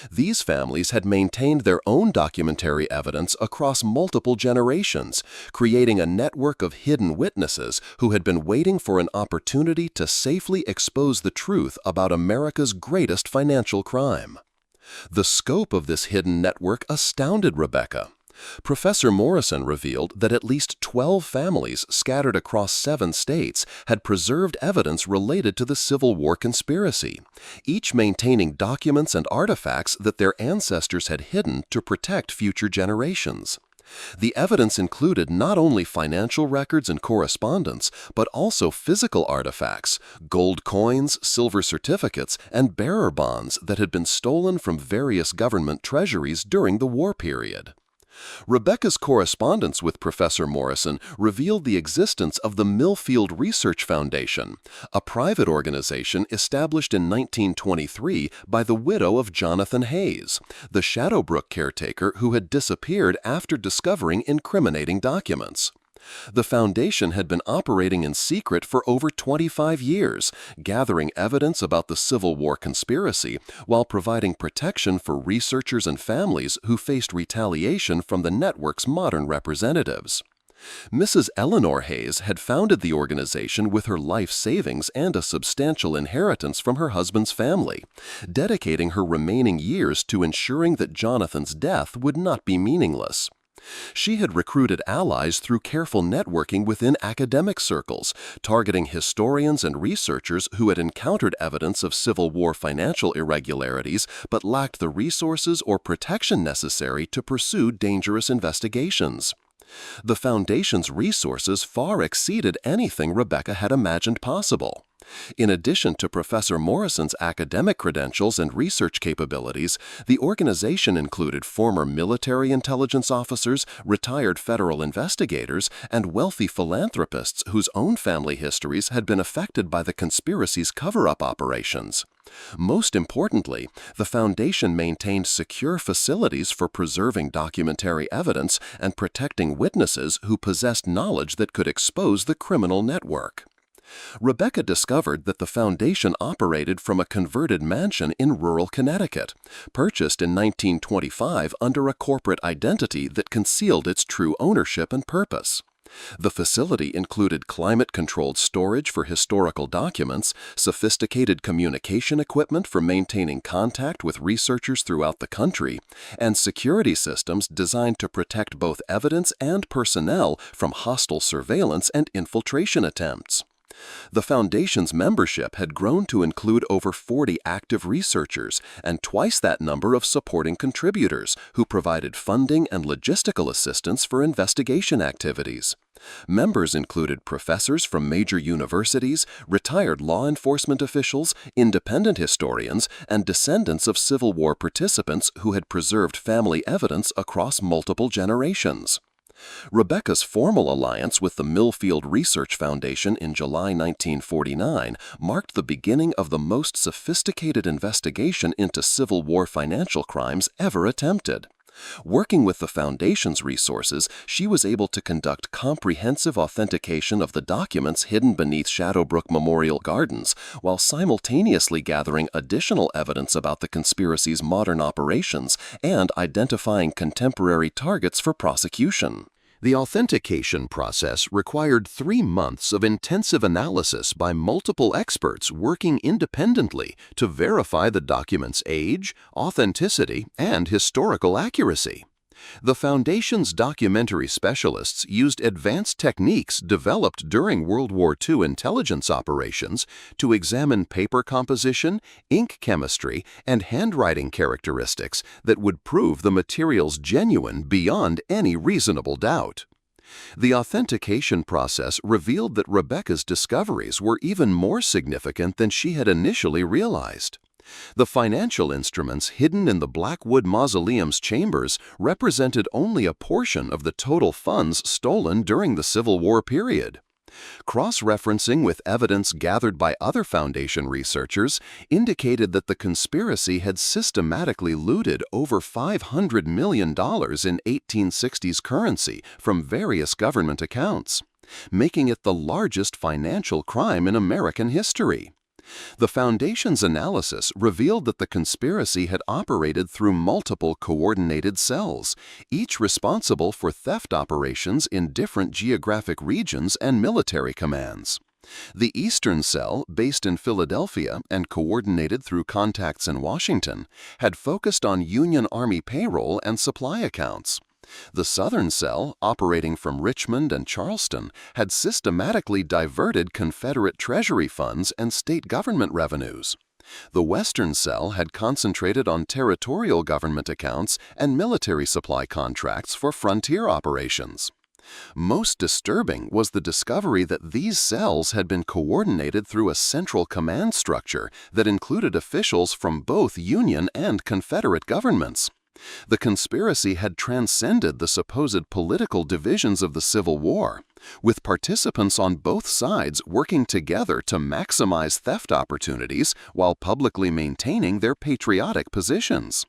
These families had maintained their own documentary evidence across multiple generations, creating a network of hidden witnesses who had been waiting for an opportunity to safely expose the truth about America's greatest financial crime. The scope of this hidden network astounded Rebecca. Professor Morrison revealed that at least 12 families scattered across 7 states had preserved evidence related to the Civil War conspiracy, each maintaining documents and artifacts that their ancestors had hidden to protect future generations. The evidence included not only financial records and correspondence, but also physical artifacts, gold coins, silver certificates, and bearer bonds that had been stolen from various government treasuries during the war period. Rebecca's correspondence with Professor Morrison revealed the existence of the Millfield Research Foundation, a private organization established in 1923 by the widow of Jonathan Hayes, the Shadowbrook caretaker who had disappeared after discovering incriminating documents. The foundation had been operating in secret for over 25 years, gathering evidence about the Civil War conspiracy while providing protection for researchers and families who faced retaliation from the network's modern representatives. Mrs. Eleanor Hayes had founded the organization with her life savings and a substantial inheritance from her husband's family, dedicating her remaining years to ensuring that Jonathan's death would not be meaningless. She had recruited allies through careful networking within academic circles, targeting historians and researchers who had encountered evidence of Civil War financial irregularities but lacked the resources or protection necessary to pursue dangerous investigations. The Foundation's resources far exceeded anything Rebecca had imagined possible. In addition to Professor Morrison's academic credentials and research capabilities, the organization included former military intelligence officers, retired federal investigators, and wealthy philanthropists whose own family histories had been affected by the conspiracy's cover-up operations. Most importantly, the Foundation maintained secure facilities for preserving documentary evidence and protecting witnesses who possessed knowledge that could expose the criminal network. Rebecca discovered that the foundation operated from a converted mansion in rural Connecticut, purchased in 1925 under a corporate identity that concealed its true ownership and purpose. The facility included climate-controlled storage for historical documents, sophisticated communication equipment for maintaining contact with researchers throughout the country, and security systems designed to protect both evidence and personnel from hostile surveillance and infiltration attempts. The Foundation's membership had grown to include over 40 active researchers and twice that number of supporting contributors who provided funding and logistical assistance for investigation activities. Members included professors from major universities, retired law enforcement officials, independent historians, and descendants of Civil War participants who had preserved family evidence across multiple generations. Rebecca's formal alliance with the Millfield Research Foundation in July 1949 marked the beginning of the most sophisticated investigation into Civil War financial crimes ever attempted. Working with the Foundation's resources, she was able to conduct comprehensive authentication of the documents hidden beneath Shadowbrook Memorial Gardens, while simultaneously gathering additional evidence about the conspiracy's modern operations and identifying contemporary targets for prosecution. The authentication process required 3 months of intensive analysis by multiple experts working independently to verify the document's age, authenticity, and historical accuracy. The Foundation's documentary specialists used advanced techniques developed during World War II intelligence operations to examine paper composition, ink chemistry, and handwriting characteristics that would prove the materials genuine beyond any reasonable doubt. The authentication process revealed that Rebecca's discoveries were even more significant than she had initially realized. The financial instruments hidden in the Blackwood Mausoleum's chambers represented only a portion of the total funds stolen during the Civil War period. Cross-referencing with evidence gathered by other Foundation researchers indicated that the conspiracy had systematically looted over $500 million in 1860s currency from various government accounts, making it the largest financial crime in American history. The Foundation's analysis revealed that the conspiracy had operated through multiple coordinated cells, each responsible for theft operations in different geographic regions and military commands. The Eastern Cell, based in Philadelphia and coordinated through contacts in Washington, had focused on Union Army payroll and supply accounts. The Southern Cell, operating from Richmond and Charleston, had systematically diverted Confederate Treasury funds and state government revenues. The Western Cell had concentrated on territorial government accounts and military supply contracts for frontier operations. Most disturbing was the discovery that these cells had been coordinated through a central command structure that included officials from both Union and Confederate governments. The conspiracy had transcended the supposed political divisions of the Civil War, with participants on both sides working together to maximize theft opportunities while publicly maintaining their patriotic positions.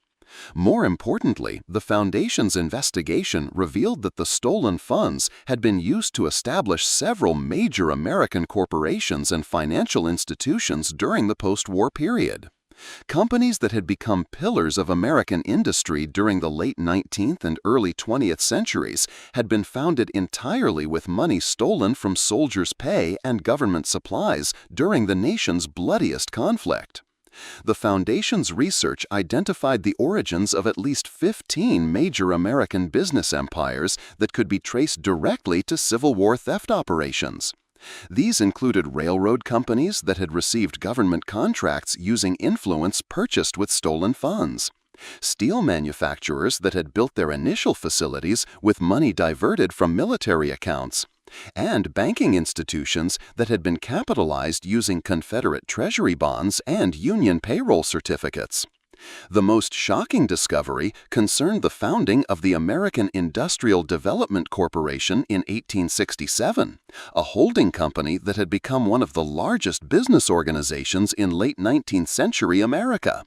More importantly, the Foundation's investigation revealed that the stolen funds had been used to establish several major American corporations and financial institutions during the post-war period. Companies that had become pillars of American industry during the late 19th and early 20th centuries had been founded entirely with money stolen from soldiers' pay and government supplies during the nation's bloodiest conflict. The Foundation's research identified the origins of at least 15 major American business empires that could be traced directly to Civil War theft operations. These included railroad companies that had received government contracts using influence purchased with stolen funds, steel manufacturers that had built their initial facilities with money diverted from military accounts, and banking institutions that had been capitalized using Confederate Treasury bonds and Union payroll certificates. The most shocking discovery concerned the founding of the American Industrial Development Corporation in 1867, a holding company that had become one of the largest business organizations in late 19th century America.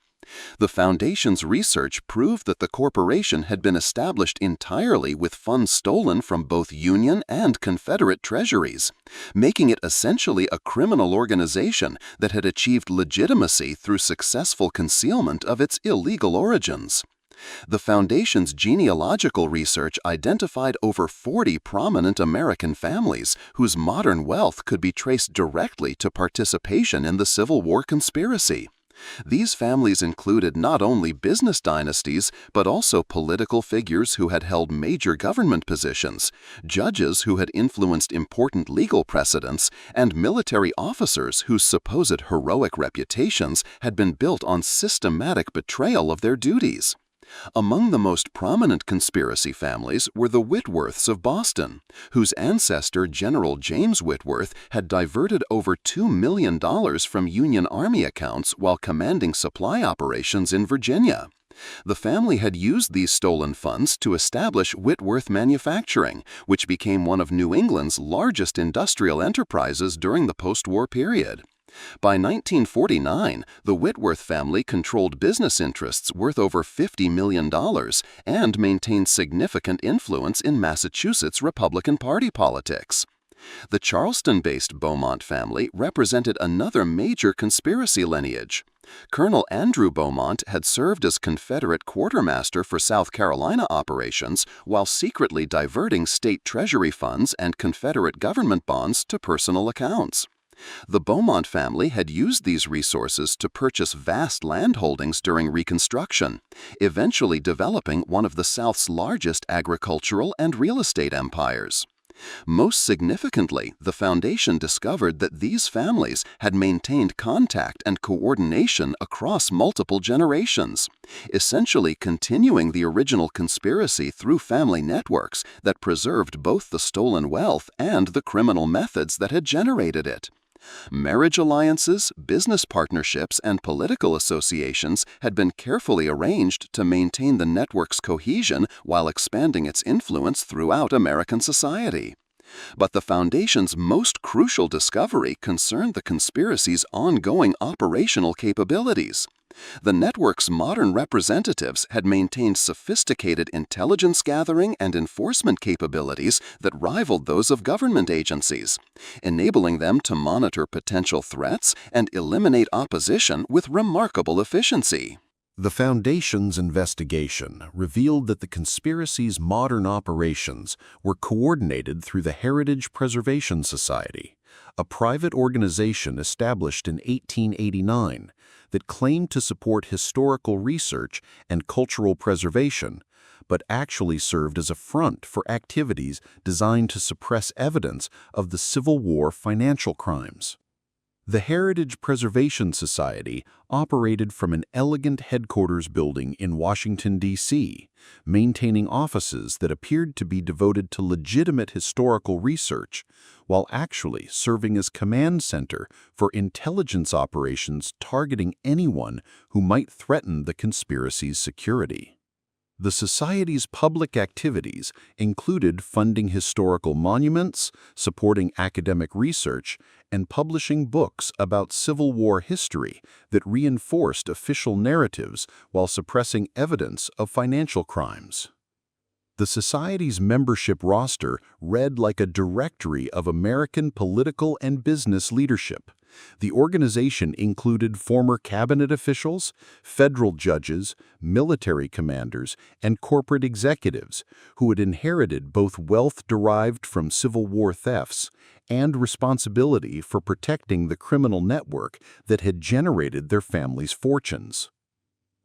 The Foundation's research proved that the corporation had been established entirely with funds stolen from both Union and Confederate treasuries, making it essentially a criminal organization that had achieved legitimacy through successful concealment of its illegal origins. The Foundation's genealogical research identified over 40 prominent American families whose modern wealth could be traced directly to participation in the Civil War conspiracy. These families included not only business dynasties, but also political figures who had held major government positions, judges who had influenced important legal precedents, and military officers whose supposed heroic reputations had been built on systematic betrayal of their duties. Among the most prominent conspiracy families were the Whitworths of Boston, whose ancestor General James Whitworth had diverted over $2 million from Union Army accounts while commanding supply operations in Virginia. The family had used these stolen funds to establish Whitworth Manufacturing, which became one of New England's largest industrial enterprises during the post-war period. By 1949, the Whitworth family controlled business interests worth over $50 million and maintained significant influence in Massachusetts Republican Party politics. The Charleston-based Beaumont family represented another major conspiracy lineage. Colonel Andrew Beaumont had served as Confederate quartermaster for South Carolina operations while secretly diverting state treasury funds and Confederate government bonds to personal accounts. The Beaumont family had used these resources to purchase vast land holdings during Reconstruction, eventually developing one of the South's largest agricultural and real estate empires. Most significantly, the Foundation discovered that these families had maintained contact and coordination across multiple generations, essentially continuing the original conspiracy through family networks that preserved both the stolen wealth and the criminal methods that had generated it. Marriage alliances, business partnerships, and political associations had been carefully arranged to maintain the network's cohesion while expanding its influence throughout American society. But the Foundation's most crucial discovery concerned the conspiracy's ongoing operational capabilities. The network's modern representatives had maintained sophisticated intelligence gathering and enforcement capabilities that rivaled those of government agencies, enabling them to monitor potential threats and eliminate opposition with remarkable efficiency. The Foundation's investigation revealed that the conspiracy's modern operations were coordinated through the Heritage Preservation Society, a private organization established in 1889 that claimed to support historical research and cultural preservation, but actually served as a front for activities designed to suppress evidence of the Civil War financial crimes. The Heritage Preservation Society operated from an elegant headquarters building in Washington, D.C., maintaining offices that appeared to be devoted to legitimate historical research, while actually serving as command center for intelligence operations targeting anyone who might threaten the conspiracy's security. The Society's public activities included funding historical monuments, supporting academic research, and publishing books about Civil War history that reinforced official narratives while suppressing evidence of financial crimes. The Society's membership roster read like a directory of American political and business leadership. The organization included former cabinet officials, federal judges, military commanders, and corporate executives who had inherited both wealth derived from Civil War thefts and responsibility for protecting the criminal network that had generated their families' fortunes.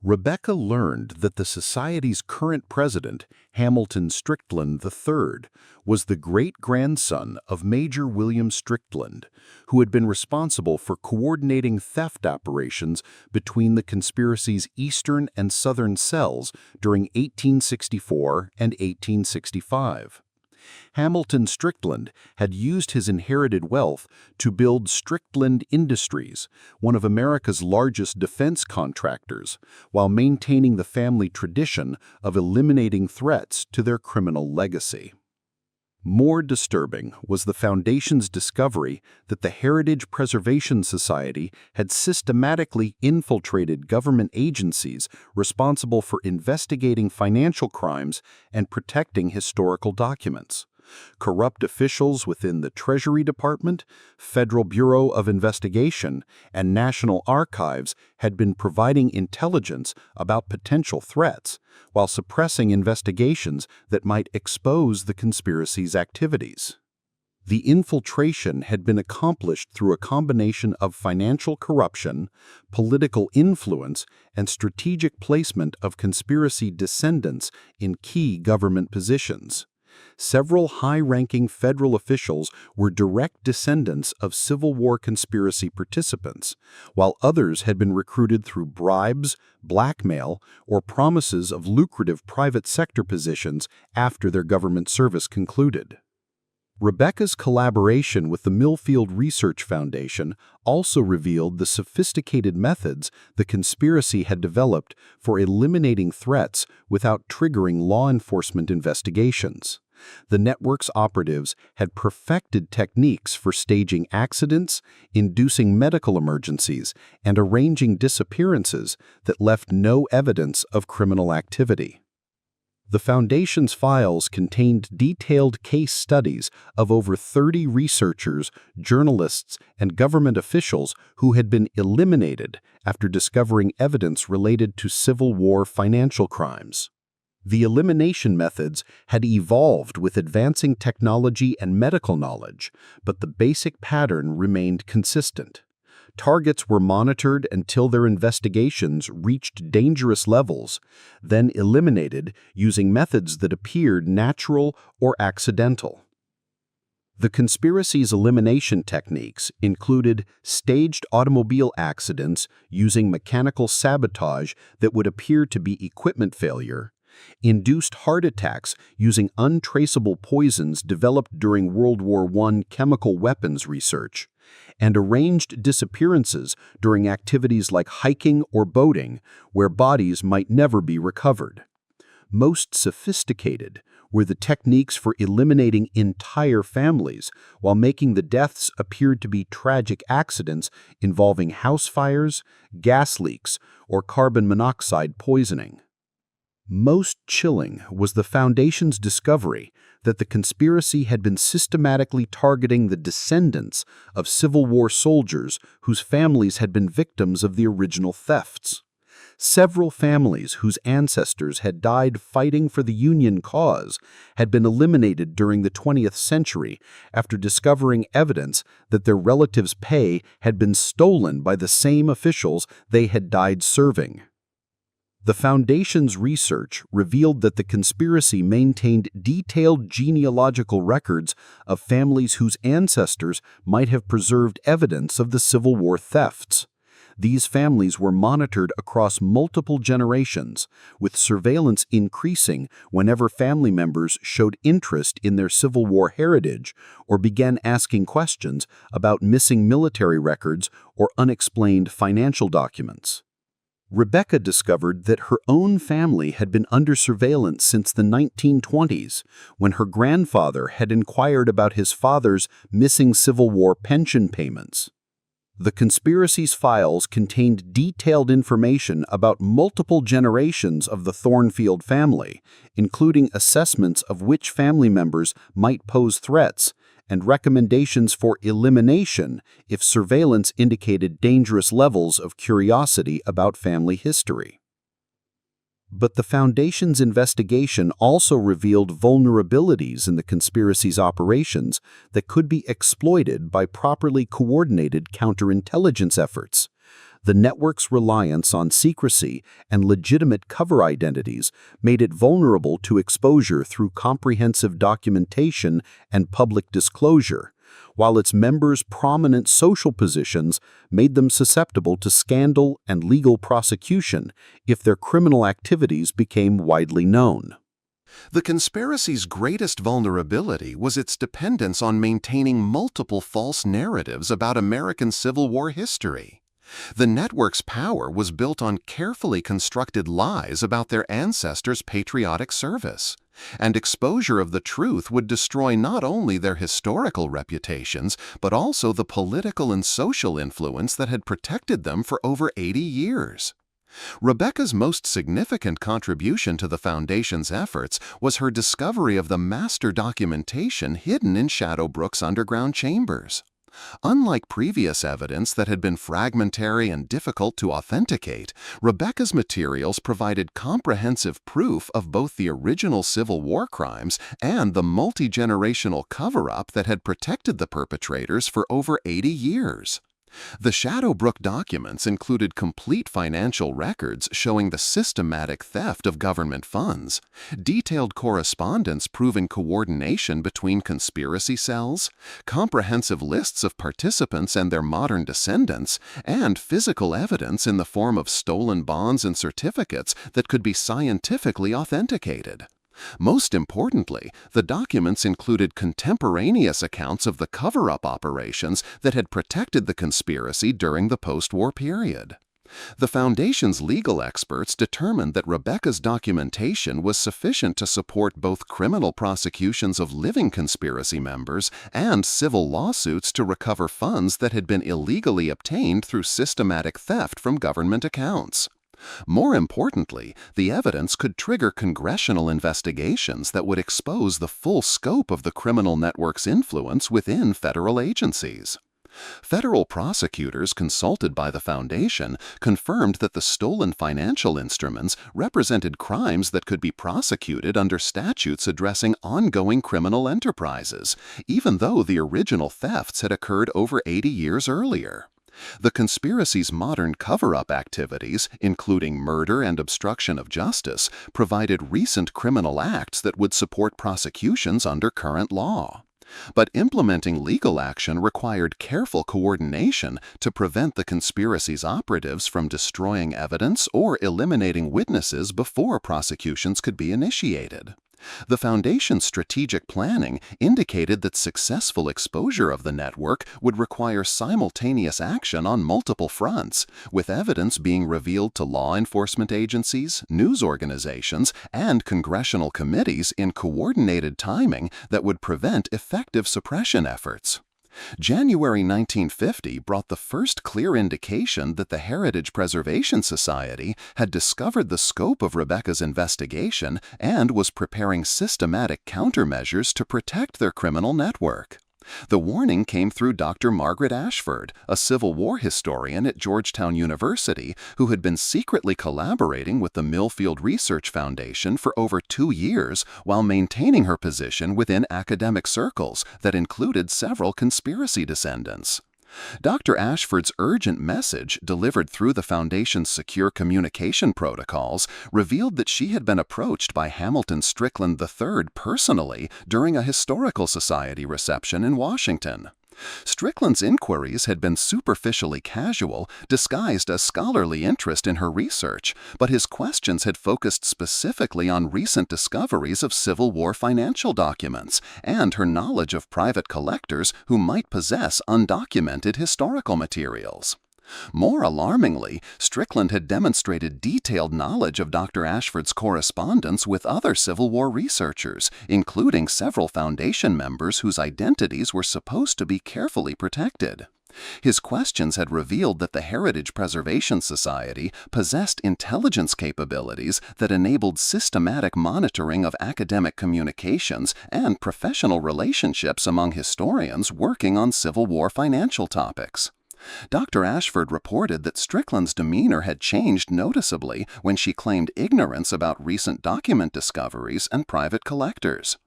Rebecca learned that the Society's current president, Hamilton Strickland III, was the great-grandson of Major William Strickland, who had been responsible for coordinating theft operations between the conspiracy's eastern and southern cells during 1864 and 1865. Hamilton Strickland had used his inherited wealth to build Strickland Industries, one of America's largest defense contractors, while maintaining the family tradition of eliminating threats to their criminal legacy. More disturbing was the Foundation's discovery that the Heritage Preservation Society had systematically infiltrated government agencies responsible for investigating financial crimes and protecting historical documents. Corrupt officials within the Treasury Department, Federal Bureau of Investigation, and National Archives had been providing intelligence about potential threats, while suppressing investigations that might expose the conspiracy's activities. The infiltration had been accomplished through a combination of financial corruption, political influence, and strategic placement of conspiracy descendants in key government positions. Several high-ranking federal officials were direct descendants of Civil War conspiracy participants, while others had been recruited through bribes, blackmail, or promises of lucrative private sector positions after their government service concluded. Rebecca's collaboration with the Millfield Research Foundation also revealed the sophisticated methods the conspiracy had developed for eliminating threats without triggering law enforcement investigations. The network's operatives had perfected techniques for staging accidents, inducing medical emergencies, and arranging disappearances that left no evidence of criminal activity. The Foundation's files contained detailed case studies of over 30 researchers, journalists, and government officials who had been eliminated after discovering evidence related to Civil War financial crimes. The elimination methods had evolved with advancing technology and medical knowledge, but the basic pattern remained consistent. Targets were monitored until their investigations reached dangerous levels, then eliminated using methods that appeared natural or accidental. The conspiracy's elimination techniques included staged automobile accidents using mechanical sabotage that would appear to be equipment failure, induced heart attacks using untraceable poisons developed during World War I chemical weapons research, and arranged disappearances during activities like hiking or boating, where bodies might never be recovered. Most sophisticated were the techniques for eliminating entire families while making the deaths appear to be tragic accidents involving house fires, gas leaks, or carbon monoxide poisoning. Most chilling was the Foundation's discovery that the conspiracy had been systematically targeting the descendants of Civil War soldiers whose families had been victims of the original thefts. Several families whose ancestors had died fighting for the Union cause had been eliminated during the 20th century after discovering evidence that their relatives' pay had been stolen by the same officials they had died serving. The Foundation's research revealed that the conspiracy maintained detailed genealogical records of families whose ancestors might have preserved evidence of the Civil War thefts. These families were monitored across multiple generations, with surveillance increasing whenever family members showed interest in their Civil War heritage or began asking questions about missing military records or unexplained financial documents. Rebecca discovered that her own family had been under surveillance since the 1920s, when her grandfather had inquired about his father's missing Civil War pension payments. The conspiracy's files contained detailed information about multiple generations of the Thornfield family, including assessments of which family members might pose threats and recommendations for elimination if surveillance indicated dangerous levels of curiosity about family history. But the Foundation's investigation also revealed vulnerabilities in the conspiracy's operations that could be exploited by properly coordinated counterintelligence efforts. The network's reliance on secrecy and legitimate cover identities made it vulnerable to exposure through comprehensive documentation and public disclosure, while its members' prominent social positions made them susceptible to scandal and legal prosecution if their criminal activities became widely known. The conspiracy's greatest vulnerability was its dependence on maintaining multiple false narratives about American Civil War history. The network's power was built on carefully constructed lies about their ancestors' patriotic service, and exposure of the truth would destroy not only their historical reputations, but also the political and social influence that had protected them for over 80 years. Rebecca's most significant contribution to the Foundation's efforts was her discovery of the master documentation hidden in Shadowbrook's underground chambers. Unlike previous evidence that had been fragmentary and difficult to authenticate, Rebecca's materials provided comprehensive proof of both the original Civil War crimes and the multi-generational cover-up that had protected the perpetrators for over 80 years. The Shadowbrook documents included complete financial records showing the systematic theft of government funds, detailed correspondence proving coordination between conspiracy cells, comprehensive lists of participants and their modern descendants, and physical evidence in the form of stolen bonds and certificates that could be scientifically authenticated. Most importantly, the documents included contemporaneous accounts of the cover-up operations that had protected the conspiracy during the post-war period. The Foundation's legal experts determined that Rebecca's documentation was sufficient to support both criminal prosecutions of living conspiracy members and civil lawsuits to recover funds that had been illegally obtained through systematic theft from government accounts. More importantly, the evidence could trigger congressional investigations that would expose the full scope of the criminal network's influence within federal agencies. Federal prosecutors consulted by the Foundation confirmed that the stolen financial instruments represented crimes that could be prosecuted under statutes addressing ongoing criminal enterprises, even though the original thefts had occurred over 80 years earlier. The conspiracy's modern cover-up activities, including murder and obstruction of justice, provided recent criminal acts that would support prosecutions under current law. But implementing legal action required careful coordination to prevent the conspiracy's operatives from destroying evidence or eliminating witnesses before prosecutions could be initiated. The Foundation's strategic planning indicated that successful exposure of the network would require simultaneous action on multiple fronts, with evidence being revealed to law enforcement agencies, news organizations, and congressional committees in coordinated timing that would prevent effective suppression efforts. January 1950 brought the first clear indication that the Heritage Preservation Society had discovered the scope of Rebecca's investigation and was preparing systematic countermeasures to protect their criminal network. The warning came through Dr. Margaret Ashford, a Civil War historian at Georgetown University who had been secretly collaborating with the Millfield Research Foundation for over 2 years while maintaining her position within academic circles that included several conspiracy descendants. Dr. Ashford's urgent message, delivered through the Foundation's secure communication protocols, revealed that she had been approached by Hamilton Strickland III personally during a Historical Society reception in Washington. Strickland's inquiries had been superficially casual, disguised as scholarly interest in her research, but his questions had focused specifically on recent discoveries of Civil War financial documents and her knowledge of private collectors who might possess undocumented historical materials. More alarmingly, Strickland had demonstrated detailed knowledge of Dr. Ashford's correspondence with other Civil War researchers, including several Foundation members whose identities were supposed to be carefully protected. His questions had revealed that the Heritage Preservation Society possessed intelligence capabilities that enabled systematic monitoring of academic communications and professional relationships among historians working on Civil War financial topics. Dr. Ashford reported that Strickland's demeanor had changed noticeably when she claimed ignorance about recent document discoveries and private collectors.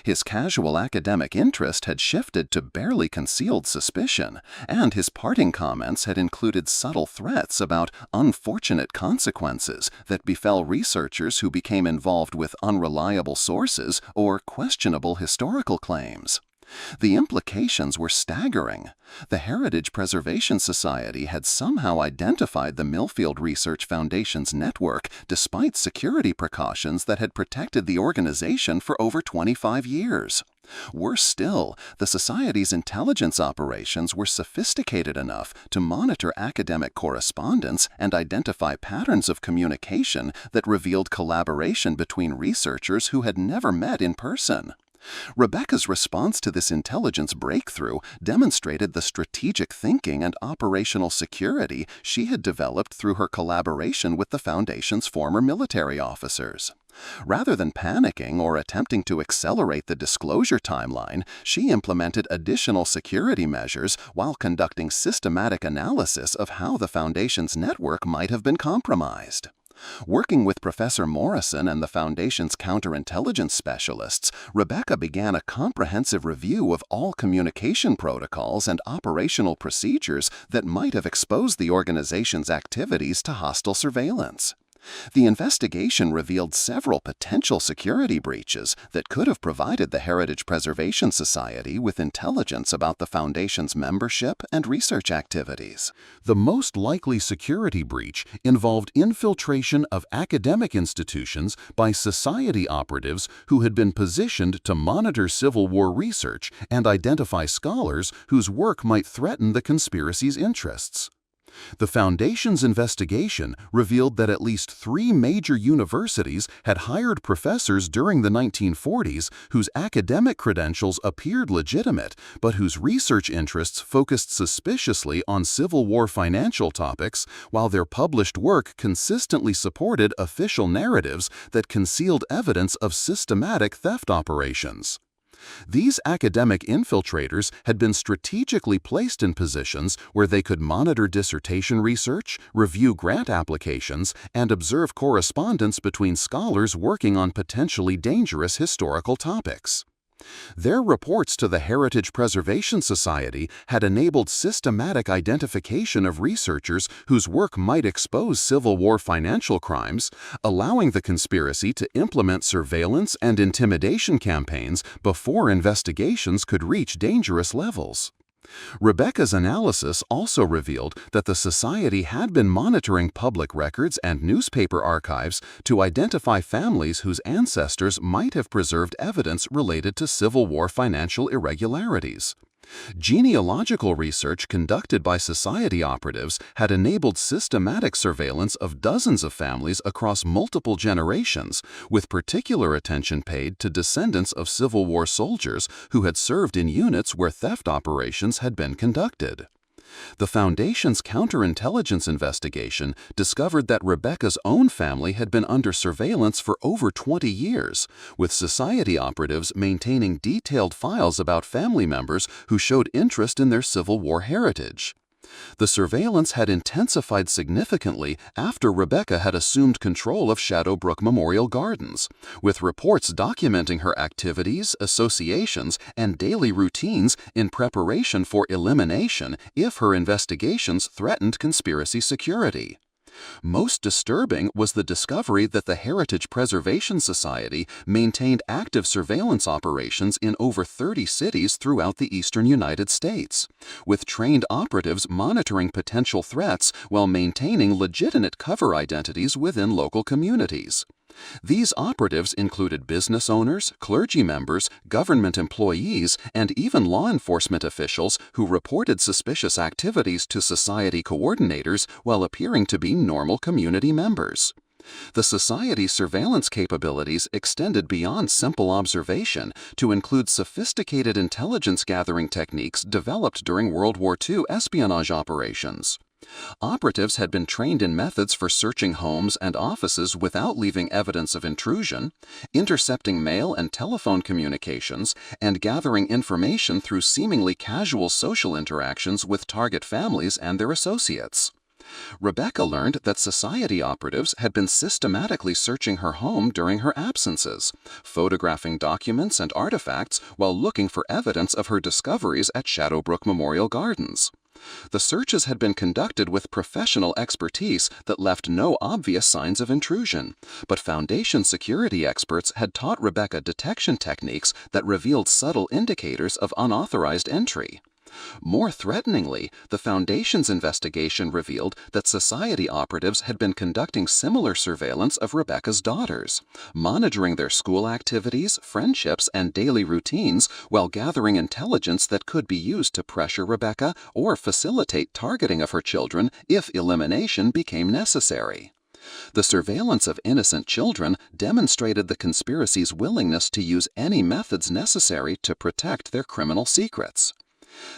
His casual academic interest had shifted to barely concealed suspicion, and his parting comments had included subtle threats about unfortunate consequences that befell researchers who became involved with unreliable sources or questionable historical claims. The implications were staggering. The Heritage Preservation Society had somehow identified the Millfield Research Foundation's network despite security precautions that had protected the organization for over 25 years. Worse still, the Society's intelligence operations were sophisticated enough to monitor academic correspondence and identify patterns of communication that revealed collaboration between researchers who had never met in person. Rebecca's response to this intelligence breakthrough demonstrated the strategic thinking and operational security she had developed through her collaboration with the Foundation's former military officers. Rather than panicking or attempting to accelerate the disclosure timeline, she implemented additional security measures while conducting systematic analysis of how the Foundation's network might have been compromised. Working with Professor Morrison and the Foundation's counterintelligence specialists, Rebecca began a comprehensive review of all communication protocols and operational procedures that might have exposed the organization's activities to hostile surveillance. The investigation revealed several potential security breaches that could have provided the Heritage Preservation Society with intelligence about the Foundation's membership and research activities. The most likely security breach involved infiltration of academic institutions by society operatives who had been positioned to monitor Civil War research and identify scholars whose work might threaten the conspiracy's interests. The Foundation's investigation revealed that at least 3 major universities had hired professors during the 1940s whose academic credentials appeared legitimate, but whose research interests focused suspiciously on Civil War financial topics, while their published work consistently supported official narratives that concealed evidence of systematic theft operations. These academic infiltrators had been strategically placed in positions where they could monitor dissertation research, review grant applications, and observe correspondence between scholars working on potentially dangerous historical topics. Their reports to the Heritage Preservation Society had enabled systematic identification of researchers whose work might expose Civil War financial crimes, allowing the conspiracy to implement surveillance and intimidation campaigns before investigations could reach dangerous levels. Rebecca's analysis also revealed that the Society had been monitoring public records and newspaper archives to identify families whose ancestors might have preserved evidence related to Civil War financial irregularities. Genealogical research conducted by Society operatives had enabled systematic surveillance of dozens of families across multiple generations, with particular attention paid to descendants of Civil War soldiers who had served in units where theft operations had been conducted. The Foundation's counterintelligence investigation discovered that Rebecca's own family had been under surveillance for over 20 years, with Society operatives maintaining detailed files about family members who showed interest in their Civil War heritage. The surveillance had intensified significantly after Rebecca had assumed control of Shadowbrook Memorial Gardens, with reports documenting her activities, associations, and daily routines in preparation for elimination if her investigations threatened conspiracy security. Most disturbing was the discovery that the Heritage Preservation Society maintained active surveillance operations in over 30 cities throughout the eastern United States, with trained operatives monitoring potential threats while maintaining legitimate cover identities within local communities. These operatives included business owners, clergy members, government employees, and even law enforcement officials who reported suspicious activities to society coordinators while appearing to be normal community members. The Society's surveillance capabilities extended beyond simple observation to include sophisticated intelligence-gathering techniques developed during World War II espionage operations. Operatives had been trained in methods for searching homes and offices without leaving evidence of intrusion, intercepting mail and telephone communications, and gathering information through seemingly casual social interactions with target families and their associates. Rebecca learned that Society operatives had been systematically searching her home during her absences, photographing documents and artifacts while looking for evidence of her discoveries at Shadowbrook Memorial Gardens. The searches had been conducted with professional expertise that left no obvious signs of intrusion, but Foundation security experts had taught Rebecca detection techniques that revealed subtle indicators of unauthorized entry. More threateningly, the Foundation's investigation revealed that Society operatives had been conducting similar surveillance of Rebecca's daughters, monitoring their school activities, friendships, and daily routines while gathering intelligence that could be used to pressure Rebecca or facilitate targeting of her children if elimination became necessary. The surveillance of innocent children demonstrated the conspiracy's willingness to use any methods necessary to protect their criminal secrets.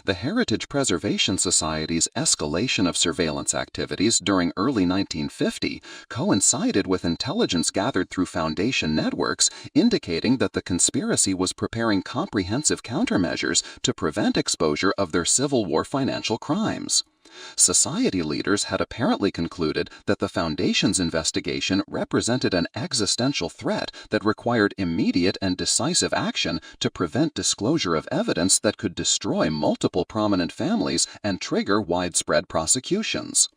The Heritage Preservation Society's escalation of surveillance activities during early 1950 coincided with intelligence gathered through Foundation networks indicating that the conspiracy was preparing comprehensive countermeasures to prevent exposure of their Civil War financial crimes. Society leaders had apparently concluded that the Foundation's investigation represented an existential threat that required immediate and decisive action to prevent disclosure of evidence that could destroy multiple prominent families and trigger widespread prosecutions.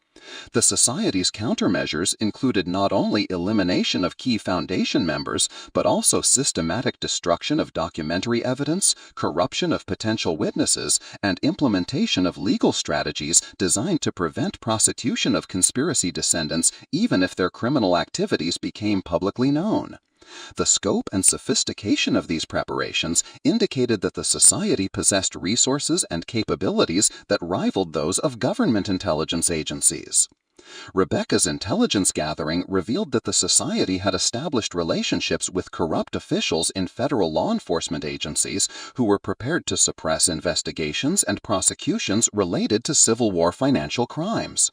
The Society's countermeasures included not only elimination of key Foundation members, but also systematic destruction of documentary evidence, corruption of potential witnesses, and implementation of legal strategies designed to prevent prosecution of conspiracy descendants even if their criminal activities became publicly known. The scope and sophistication of these preparations indicated that the Society possessed resources and capabilities that rivaled those of government intelligence agencies. Rebecca's intelligence gathering revealed that the Society had established relationships with corrupt officials in federal law enforcement agencies who were prepared to suppress investigations and prosecutions related to Civil War financial crimes.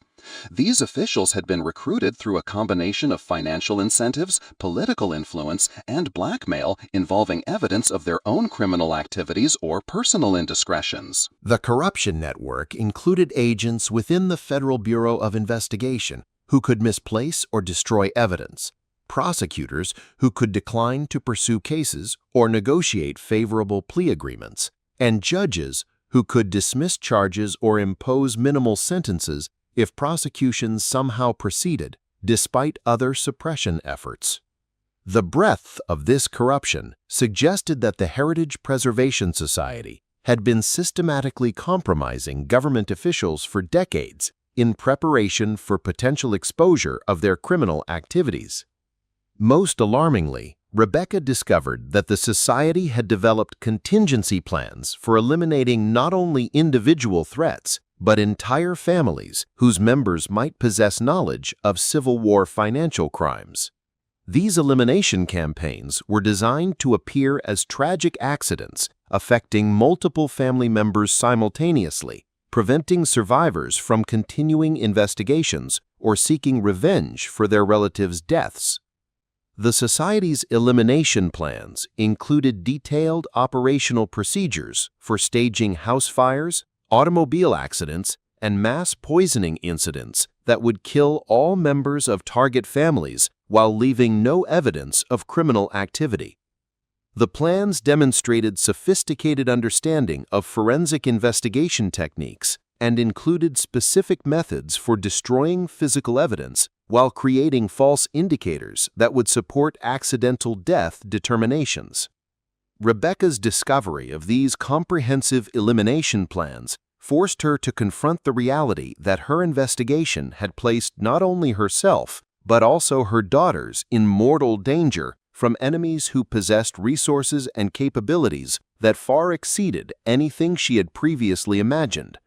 These officials had been recruited through a combination of financial incentives, political influence, and blackmail involving evidence of their own criminal activities or personal indiscretions. The corruption network included agents within the Federal Bureau of Investigation who could misplace or destroy evidence, prosecutors who could decline to pursue cases or negotiate favorable plea agreements, and judges who could dismiss charges or impose minimal sentences if prosecutions somehow proceeded, despite other suppression efforts. The breadth of this corruption suggested that the Heritage Preservation Society had been systematically compromising government officials for decades in preparation for potential exposure of their criminal activities. Most alarmingly, Rebecca discovered that the Society had developed contingency plans for eliminating not only individual threats, but entire families whose members might possess knowledge of Civil War financial crimes. These elimination campaigns were designed to appear as tragic accidents affecting multiple family members simultaneously, preventing survivors from continuing investigations or seeking revenge for their relatives' deaths. The Society's elimination plans included detailed operational procedures for staging house fires, automobile accidents, and mass poisoning incidents that would kill all members of target families while leaving no evidence of criminal activity. The plans demonstrated sophisticated understanding of forensic investigation techniques and included specific methods for destroying physical evidence while creating false indicators that would support accidental death determinations. Rebecca's discovery of these comprehensive elimination plans forced her to confront the reality that her investigation had placed not only herself, but also her daughters in mortal danger from enemies who possessed resources and capabilities that far exceeded anything she had previously imagined.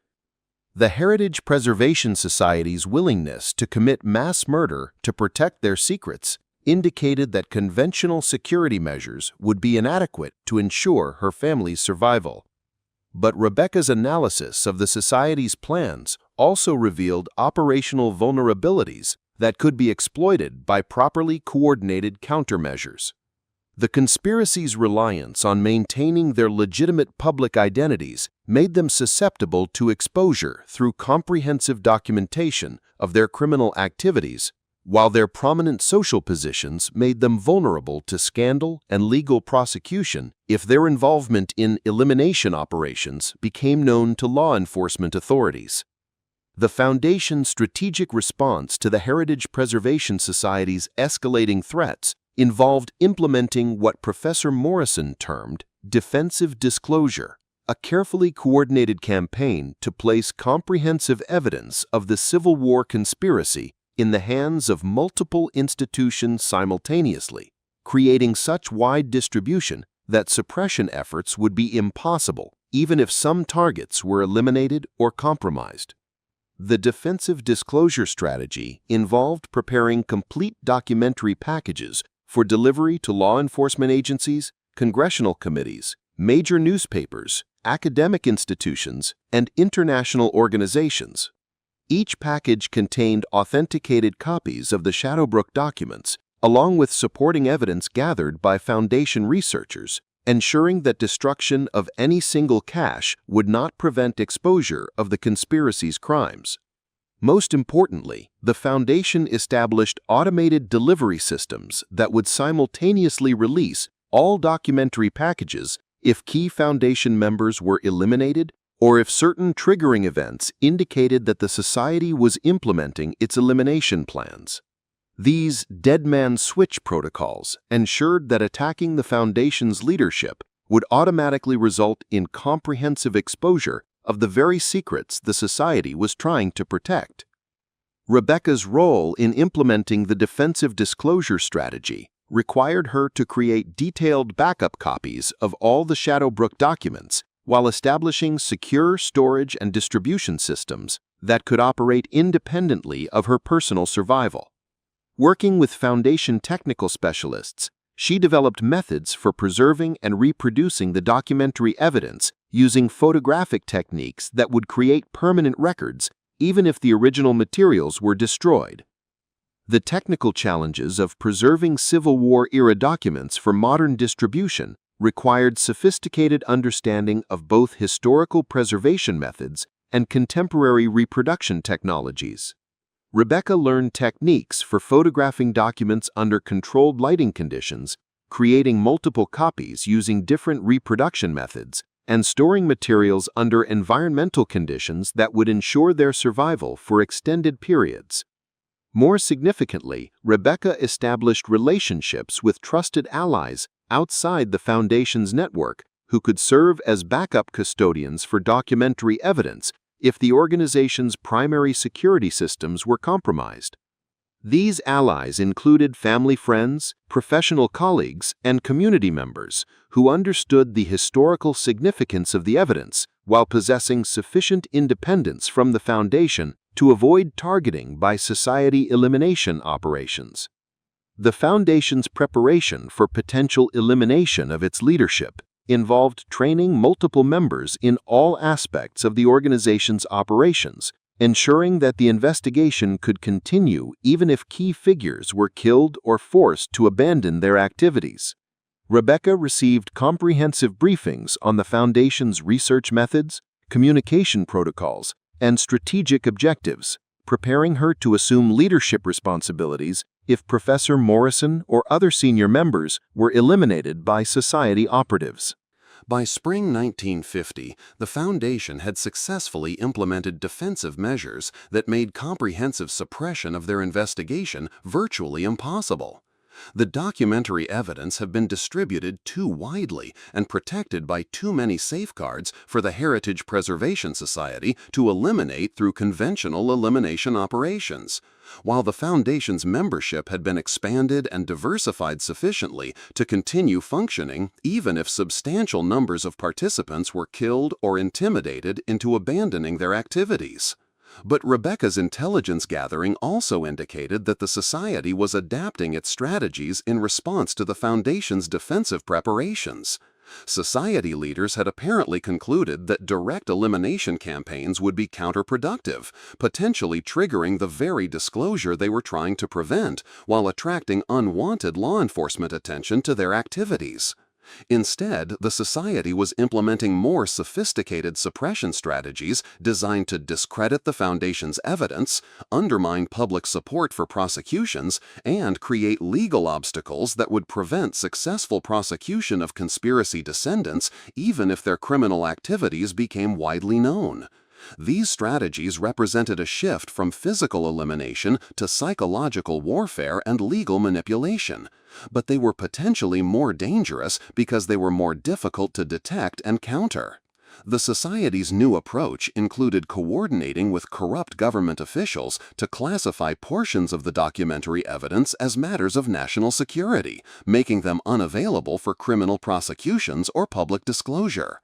The Heritage Preservation Society's willingness to commit mass murder to protect their secrets indicated that conventional security measures would be inadequate to ensure her family's survival. But Rebecca's analysis of the Society's plans also revealed operational vulnerabilities that could be exploited by properly coordinated countermeasures. The conspiracy's reliance on maintaining their legitimate public identities made them susceptible to exposure through comprehensive documentation of their criminal activities, while their prominent social positions made them vulnerable to scandal and legal prosecution if their involvement in elimination operations became known to law enforcement authorities. The Foundation's strategic response to the Heritage Preservation Society's escalating threats involved implementing what Professor Morrison termed defensive disclosure, a carefully coordinated campaign to place comprehensive evidence of the Civil War conspiracy in the hands of multiple institutions simultaneously, creating such wide distribution that suppression efforts would be impossible even if some targets were eliminated or compromised. The defensive disclosure strategy involved preparing complete documentary packages for delivery to law enforcement agencies, congressional committees, major newspapers, academic institutions, and international organizations. Each package contained authenticated copies of the Shadowbrook documents, along with supporting evidence gathered by Foundation researchers, ensuring that destruction of any single cache would not prevent exposure of the conspiracy's crimes. Most importantly, the Foundation established automated delivery systems that would simultaneously release all documentary packages if key Foundation members were eliminated or if certain triggering events indicated that the Society was implementing its elimination plans. These dead man switch protocols ensured that attacking the Foundation's leadership would automatically result in comprehensive exposure of the very secrets the Society was trying to protect. Rebecca's role in implementing the defensive disclosure strategy required her to create detailed backup copies of all the Shadowbrook documents while establishing secure storage and distribution systems that could operate independently of her personal survival. Working with Foundation technical specialists, she developed methods for preserving and reproducing the documentary evidence using photographic techniques that would create permanent records even if the original materials were destroyed. The technical challenges of preserving Civil War-era documents for modern distribution required sophisticated understanding of both historical preservation methods and contemporary reproduction technologies. Rebecca learned techniques for photographing documents under controlled lighting conditions, creating multiple copies using different reproduction methods, and storing materials under environmental conditions that would ensure their survival for extended periods. More significantly, Rebecca established relationships with trusted allies outside the Foundation's network who could serve as backup custodians for documentary evidence if the organization's primary security systems were compromised. These allies included family friends, professional colleagues, and community members who understood the historical significance of the evidence while possessing sufficient independence from the Foundation to avoid targeting by Society elimination operations. The Foundation's preparation for potential elimination of its leadership involved training multiple members in all aspects of the organization's operations, ensuring that the investigation could continue even if key figures were killed or forced to abandon their activities. Rebecca received comprehensive briefings on the Foundation's research methods, communication protocols, and strategic objectives, preparing her to assume leadership responsibilities if Professor Morrison or other senior members were eliminated by Society operatives. By spring 1950, the Foundation had successfully implemented defensive measures that made comprehensive suppression of their investigation virtually impossible. The documentary evidence have been distributed too widely and protected by too many safeguards for the Heritage Preservation Society to eliminate through conventional elimination operations. While the Foundation's membership had been expanded and diversified sufficiently to continue functioning, even if substantial numbers of participants were killed or intimidated into abandoning their activities. But Rebecca's intelligence gathering also indicated that the Society was adapting its strategies in response to the Foundation's defensive preparations. Society leaders had apparently concluded that direct elimination campaigns would be counterproductive, potentially triggering the very disclosure they were trying to prevent, while attracting unwanted law enforcement attention to their activities. Instead, the Society was implementing more sophisticated suppression strategies designed to discredit the Foundation's evidence, undermine public support for prosecutions, and create legal obstacles that would prevent successful prosecution of conspiracy descendants even if their criminal activities became widely known. These strategies represented a shift from physical elimination to psychological warfare and legal manipulation, but they were potentially more dangerous because they were more difficult to detect and counter. The Society's new approach included coordinating with corrupt government officials to classify portions of the documentary evidence as matters of national security, making them unavailable for criminal prosecutions or public disclosure.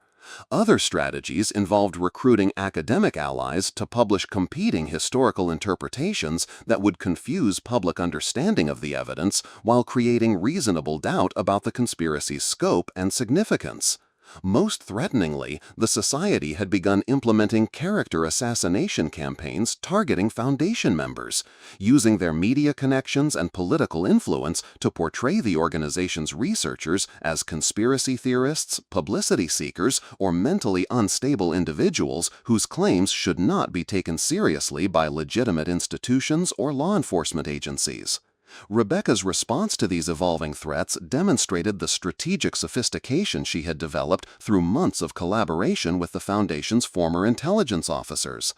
Other strategies involved recruiting academic allies to publish competing historical interpretations that would confuse public understanding of the evidence while creating reasonable doubt about the conspiracy's scope and significance. Most threateningly, the Society had begun implementing character assassination campaigns targeting Foundation members, using their media connections and political influence to portray the organization's researchers as conspiracy theorists, publicity seekers, or mentally unstable individuals whose claims should not be taken seriously by legitimate institutions or law enforcement agencies. Rebecca's response to these evolving threats demonstrated the strategic sophistication she had developed through months of collaboration with the Foundation's former intelligence officers.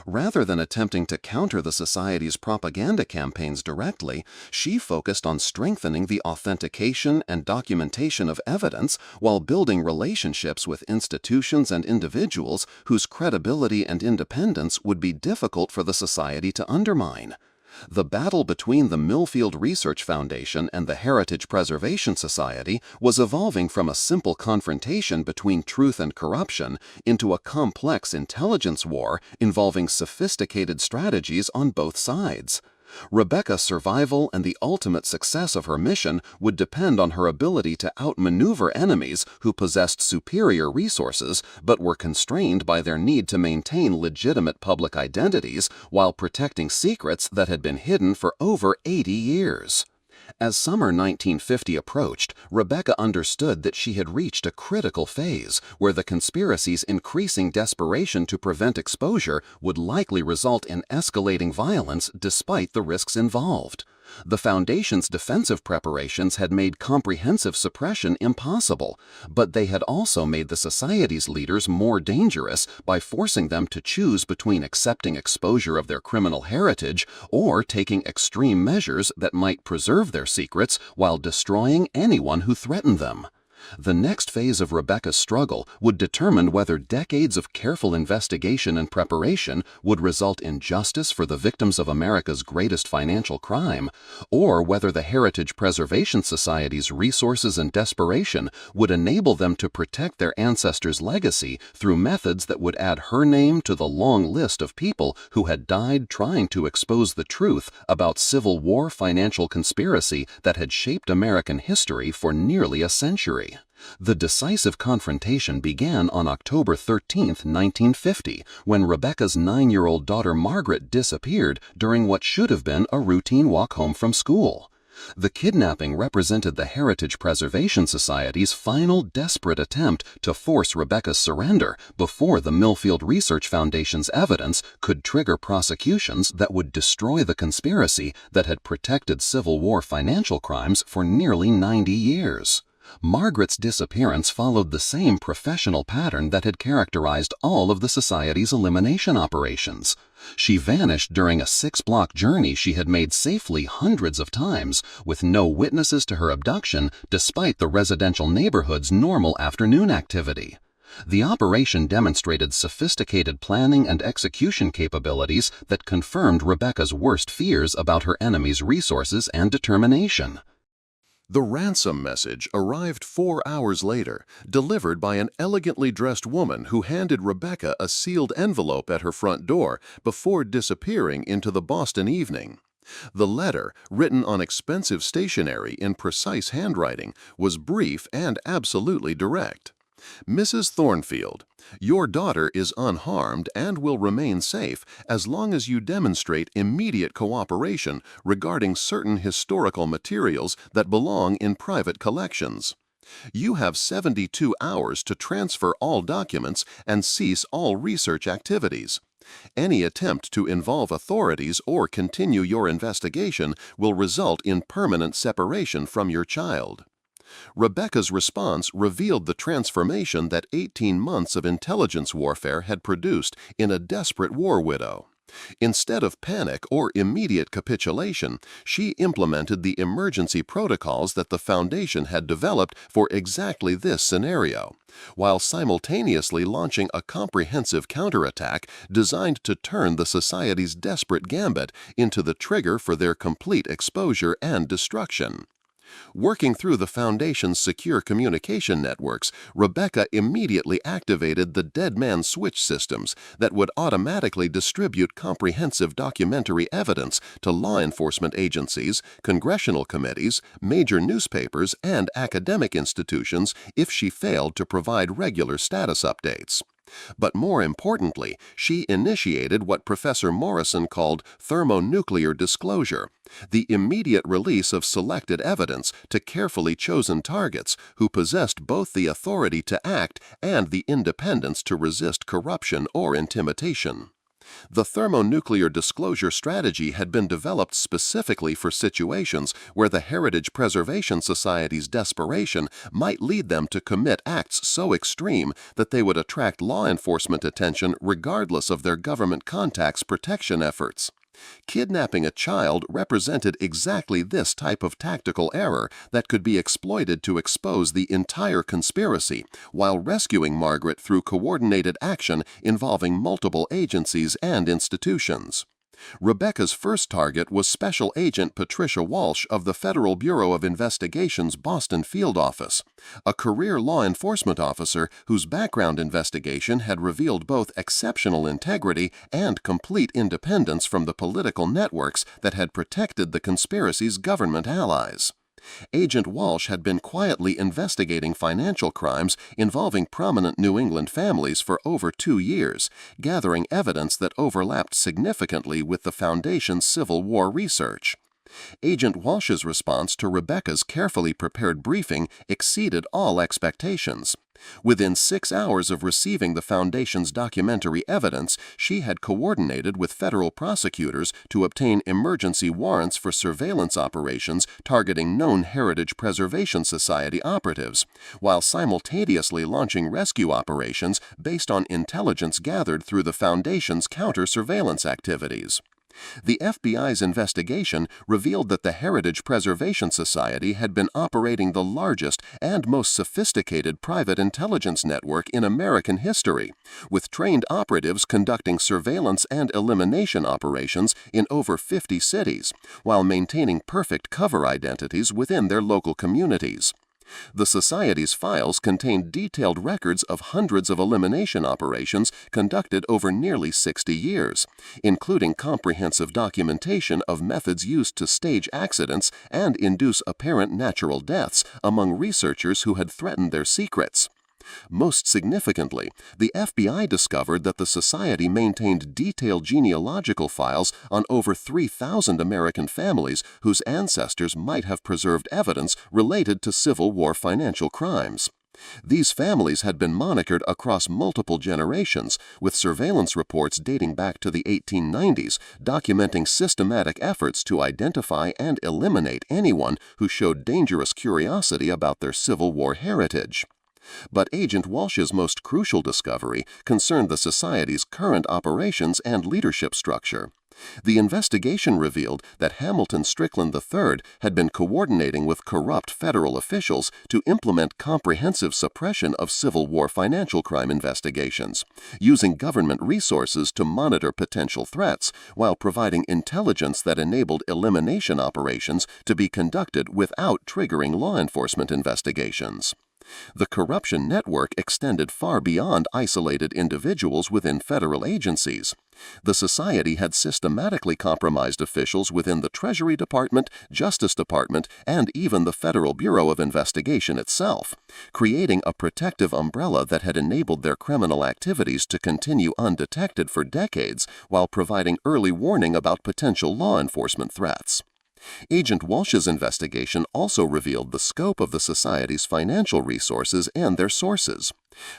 Rather than attempting to counter the Society's propaganda campaigns directly, she focused on strengthening the authentication and documentation of evidence while building relationships with institutions and individuals whose credibility and independence would be difficult for the Society to undermine. The battle between the Millfield Research Foundation and the Heritage Preservation Society was evolving from a simple confrontation between truth and corruption into a complex intelligence war involving sophisticated strategies on both sides. Rebecca's survival and the ultimate success of her mission would depend on her ability to outmaneuver enemies who possessed superior resources but were constrained by their need to maintain legitimate public identities while protecting secrets that had been hidden for over 80 years. As summer 1950 approached, Rebecca understood that she had reached a critical phase where the conspiracy's increasing desperation to prevent exposure would likely result in escalating violence despite the risks involved. The Foundation's defensive preparations had made comprehensive suppression impossible, but they had also made the Society's leaders more dangerous by forcing them to choose between accepting exposure of their criminal heritage or taking extreme measures that might preserve their secrets while destroying anyone who threatened them. The next phase of Rebecca's struggle would determine whether decades of careful investigation and preparation would result in justice for the victims of America's greatest financial crime, or whether the Heritage Preservation Society's resources and desperation would enable them to protect their ancestors' legacy through methods that would add her name to the long list of people who had died trying to expose the truth about Civil War financial conspiracy that had shaped American history for nearly a century. The decisive confrontation began on October 13, 1950, when Rebecca's 9-year-old daughter Margaret disappeared during what should have been a routine walk home from school. The kidnapping represented the Heritage Preservation Society's final desperate attempt to force Rebecca's surrender before the Millfield Research Foundation's evidence could trigger prosecutions that would destroy the conspiracy that had protected Civil War financial crimes for nearly 90 years. Margaret's disappearance followed the same professional pattern that had characterized all of the Society's elimination operations. She vanished during a 6-block journey she had made safely hundreds of times, with no witnesses to her abduction despite the residential neighborhood's normal afternoon activity. The operation demonstrated sophisticated planning and execution capabilities that confirmed Rebecca's worst fears about her enemy's resources and determination. The ransom message arrived 4 hours later, delivered by an elegantly dressed woman who handed Rebecca a sealed envelope at her front door before disappearing into the Boston evening. The letter, written on expensive stationery in precise handwriting, was brief and absolutely direct. Mrs. Thornfield, your daughter is unharmed and will remain safe as long as you demonstrate immediate cooperation regarding certain historical materials that belong in private collections. You have 72 hours to transfer all documents and cease all research activities. Any attempt to involve authorities or continue your investigation will result in permanent separation from your child. Rebecca's response revealed the transformation that 18 months of intelligence warfare had produced in a desperate war widow. Instead of panic or immediate capitulation, she implemented the emergency protocols that the Foundation had developed for exactly this scenario, while simultaneously launching a comprehensive counterattack designed to turn the Society's desperate gambit into the trigger for their complete exposure and destruction. Working through the Foundation's secure communication networks, Rebecca immediately activated the dead man switch systems that would automatically distribute comprehensive documentary evidence to law enforcement agencies, congressional committees, major newspapers, and academic institutions if she failed to provide regular status updates. But more importantly, she initiated what Professor Morrison called thermonuclear disclosure, the immediate release of selected evidence to carefully chosen targets who possessed both the authority to act and the independence to resist corruption or intimidation. The thermonuclear disclosure strategy had been developed specifically for situations where the Heritage Preservation Society's desperation might lead them to commit acts so extreme that they would attract law enforcement attention regardless of their government contacts' protection efforts. Kidnapping a child represented exactly this type of tactical error that could be exploited to expose the entire conspiracy, while rescuing Margaret through coordinated action involving multiple agencies and institutions. Rebecca's first target was Special Agent Patricia Walsh of the Federal Bureau of Investigation's Boston Field Office, a career law enforcement officer whose background investigation had revealed both exceptional integrity and complete independence from the political networks that had protected the conspiracy's government allies. Agent Walsh had been quietly investigating financial crimes involving prominent New England families for over 2 years, gathering evidence that overlapped significantly with the Foundation's Civil War research. Agent Walsh's response to Rebecca's carefully prepared briefing exceeded all expectations. Within 6 hours of receiving the Foundation's documentary evidence, she had coordinated with federal prosecutors to obtain emergency warrants for surveillance operations targeting known Heritage Preservation Society operatives, while simultaneously launching rescue operations based on intelligence gathered through the Foundation's counter-surveillance activities. The FBI's investigation revealed that the Heritage Preservation Society had been operating the largest and most sophisticated private intelligence network in American history, with trained operatives conducting surveillance and elimination operations in over 50 cities, while maintaining perfect cover identities within their local communities. The Society's files contained detailed records of hundreds of elimination operations conducted over nearly 60 years, including comprehensive documentation of methods used to stage accidents and induce apparent natural deaths among researchers who had threatened their secrets. Most significantly, the FBI discovered that the Society maintained detailed genealogical files on over 3,000 American families whose ancestors might have preserved evidence related to Civil War financial crimes. These families had been monitored across multiple generations, with surveillance reports dating back to the 1890s documenting systematic efforts to identify and eliminate anyone who showed dangerous curiosity about their Civil War heritage. But Agent Walsh's most crucial discovery concerned the Society's current operations and leadership structure. The investigation revealed that Hamilton Strickland III had been coordinating with corrupt federal officials to implement comprehensive suppression of Civil War financial crime investigations, using government resources to monitor potential threats while providing intelligence that enabled elimination operations to be conducted without triggering law enforcement investigations. The corruption network extended far beyond isolated individuals within federal agencies. The Society had systematically compromised officials within the Treasury Department, Justice Department, and even the Federal Bureau of Investigation itself, creating a protective umbrella that had enabled their criminal activities to continue undetected for decades while providing early warning about potential law enforcement threats. Agent Walsh's investigation also revealed the scope of the Society's financial resources and their sources.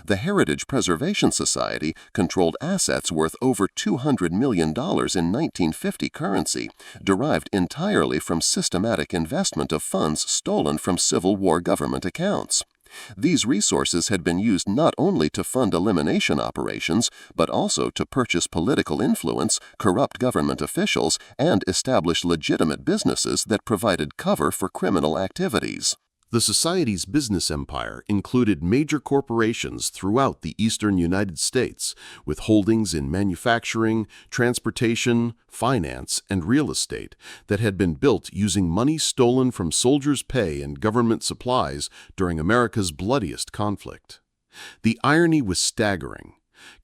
The Heritage Preservation Society controlled assets worth over $200 million in 1950 currency, derived entirely from systematic investment of funds stolen from Civil War government accounts. These resources had been used not only to fund elimination operations, but also to purchase political influence, corrupt government officials, and establish legitimate businesses that provided cover for criminal activities. The Society's business empire included major corporations throughout the eastern United States, with holdings in manufacturing, transportation, finance, and real estate that had been built using money stolen from soldiers' pay and government supplies during America's bloodiest conflict. The irony was staggering.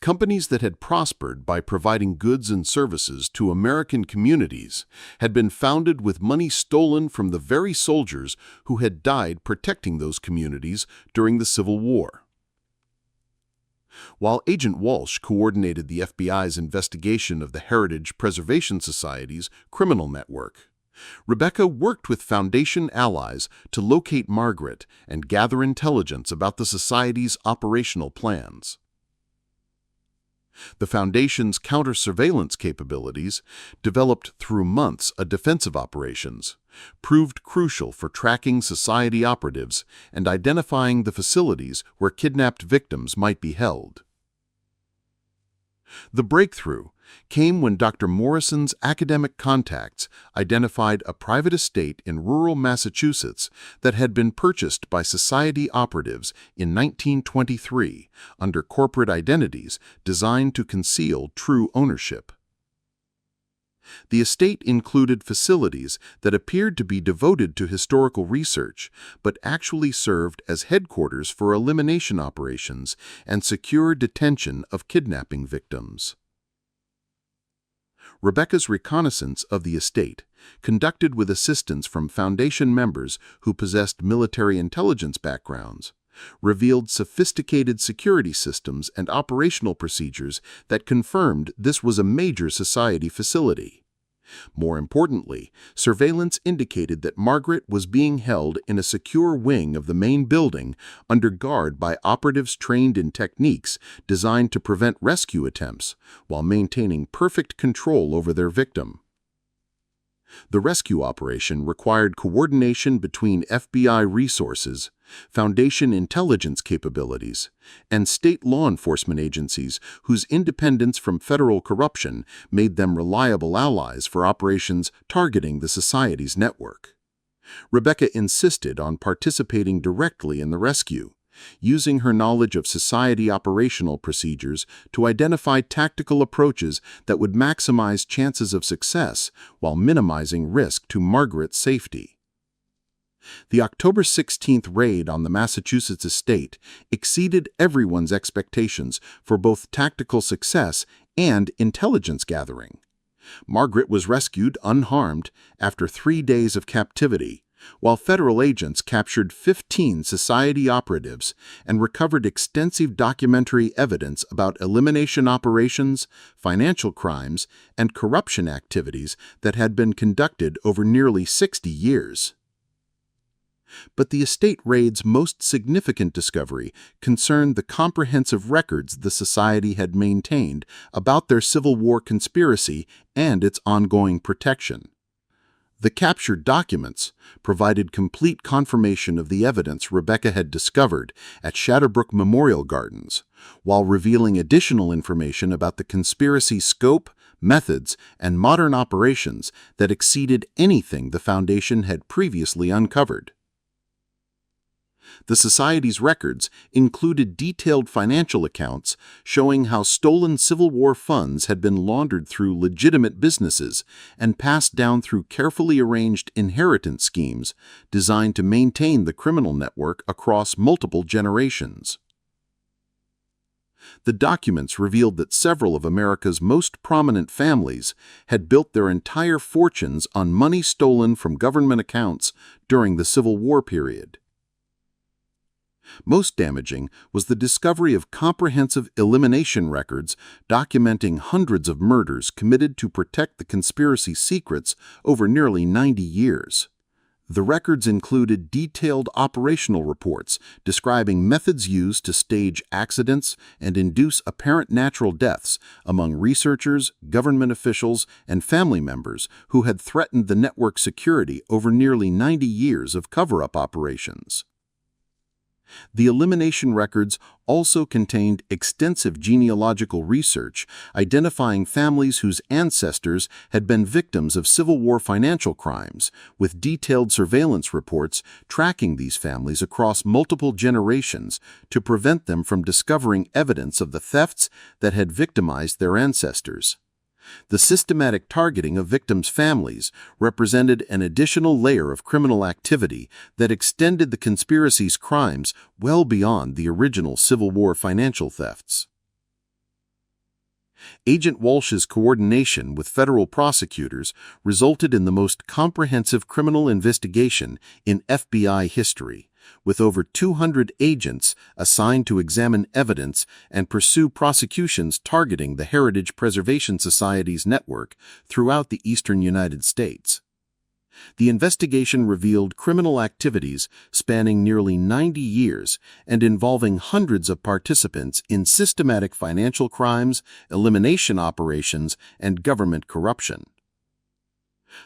Companies that had prospered by providing goods and services to American communities had been founded with money stolen from the very soldiers who had died protecting those communities during the Civil War. While Agent Walsh coordinated the FBI's investigation of the Heritage Preservation Society's criminal network, Rebecca worked with Foundation allies to locate Margaret and gather intelligence about the Society's operational plans. The Foundation's counter-surveillance capabilities, developed through months of defensive operations, proved crucial for tracking Society operatives and identifying the facilities where kidnapped victims might be held. The breakthrough came when Dr. Morrison's academic contacts identified a private estate in rural Massachusetts that had been purchased by Society operatives in 1923 under corporate identities designed to conceal true ownership. The estate included facilities that appeared to be devoted to historical research, but actually served as headquarters for elimination operations and secure detention of kidnapping victims. Rebecca's reconnaissance of the estate, conducted with assistance from Foundation members who possessed military intelligence backgrounds, revealed sophisticated security systems and operational procedures that confirmed this was a major Society facility. More importantly, surveillance indicated that Margaret was being held in a secure wing of the main building under guard by operatives trained in techniques designed to prevent rescue attempts while maintaining perfect control over their victim. The rescue operation required coordination between FBI resources, Foundation intelligence capabilities, and state law enforcement agencies whose independence from federal corruption made them reliable allies for operations targeting the Society's network. Rebecca insisted on participating directly in the rescue, using her knowledge of Society operational procedures to identify tactical approaches that would maximize chances of success while minimizing risk to Margaret's safety. The October 16th raid on the Massachusetts estate exceeded everyone's expectations for both tactical success and intelligence gathering. Margaret was rescued unharmed after 3 days of captivity, while federal agents captured 15 Society operatives and recovered extensive documentary evidence about elimination operations, financial crimes, and corruption activities that had been conducted over nearly 60 years. But the estate raid's most significant discovery concerned the comprehensive records the society had maintained about their Civil War conspiracy and its ongoing protection. The captured documents provided complete confirmation of the evidence Rebecca had discovered at Shadowbrook Memorial Gardens, while revealing additional information about the conspiracy's scope, methods, and modern operations that exceeded anything the Foundation had previously uncovered. The Society's records included detailed financial accounts showing how stolen Civil War funds had been laundered through legitimate businesses and passed down through carefully arranged inheritance schemes designed to maintain the criminal network across multiple generations. The documents revealed that several of America's most prominent families had built their entire fortunes on money stolen from government accounts during the Civil War period. Most damaging was the discovery of comprehensive elimination records documenting hundreds of murders committed to protect the conspiracy's secrets over nearly 90 years. The records included detailed operational reports describing methods used to stage accidents and induce apparent natural deaths among researchers, government officials, and family members who had threatened the network's security over nearly 90 years of cover-up operations. The elimination records also contained extensive genealogical research identifying families whose ancestors had been victims of Civil War financial crimes, with detailed surveillance reports tracking these families across multiple generations to prevent them from discovering evidence of the thefts that had victimized their ancestors. The systematic targeting of victims' families represented an additional layer of criminal activity that extended the conspiracy's crimes well beyond the original Civil War financial thefts. Agent Walsh's coordination with federal prosecutors resulted in the most comprehensive criminal investigation in FBI history, with over 200 agents assigned to examine evidence and pursue prosecutions targeting the Heritage Preservation Society's network throughout the eastern United States. The investigation revealed criminal activities spanning nearly 90 years and involving hundreds of participants in systematic financial crimes, elimination operations, and government corruption.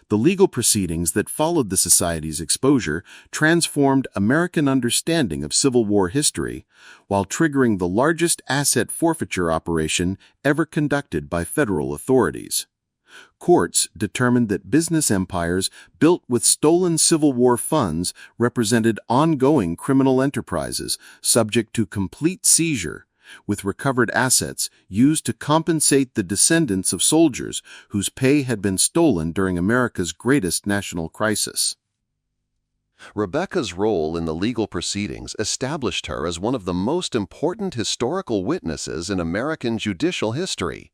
The legal proceedings that followed the Society's exposure transformed American understanding of Civil War history while triggering the largest asset forfeiture operation ever conducted by federal authorities. Courts determined that business empires built with stolen Civil War funds represented ongoing criminal enterprises subject to complete seizure, with recovered assets used to compensate the descendants of soldiers whose pay had been stolen during America's greatest national crisis. Rebecca's role in the legal proceedings established her as one of the most important historical witnesses in American judicial history.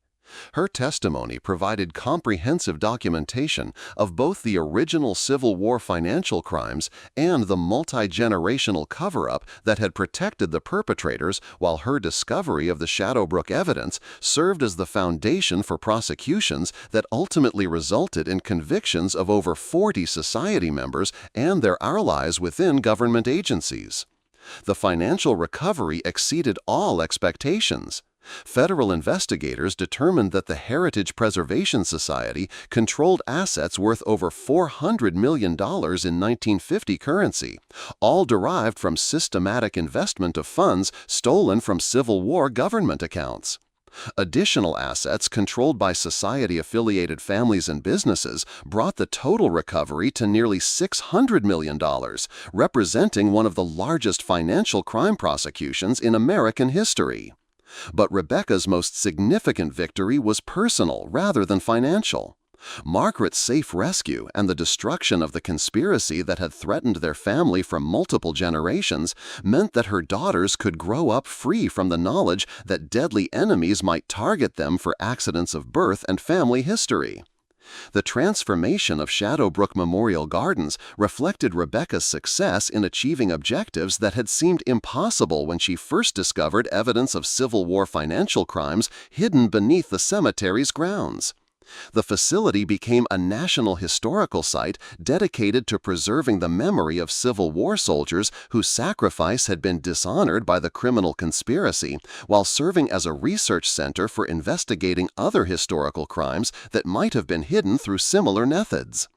Her testimony provided comprehensive documentation of both the original Civil War financial crimes and the multi-generational cover-up that had protected the perpetrators, while her discovery of the Shadowbrook evidence served as the foundation for prosecutions that ultimately resulted in convictions of over 40 Society members and their allies within government agencies. The financial recovery exceeded all expectations. Federal investigators determined that the Heritage Preservation Society controlled assets worth over $400 million in 1950 currency, all derived from systematic investment of funds stolen from Civil War government accounts. Additional assets controlled by Society-affiliated families and businesses brought the total recovery to nearly $600 million, representing one of the largest financial crime prosecutions in American history. But Rebecca's most significant victory was personal rather than financial. Margaret's safe rescue and the destruction of the conspiracy that had threatened their family for multiple generations meant that her daughters could grow up free from the knowledge that deadly enemies might target them for accidents of birth and family history. The transformation of Shadowbrook Memorial Gardens reflected Rebecca's success in achieving objectives that had seemed impossible when she first discovered evidence of Civil War financial crimes hidden beneath the cemetery's grounds. The facility became a national historical site dedicated to preserving the memory of Civil War soldiers whose sacrifice had been dishonored by the criminal conspiracy, while serving as a research center for investigating other historical crimes that might have been hidden through similar methods.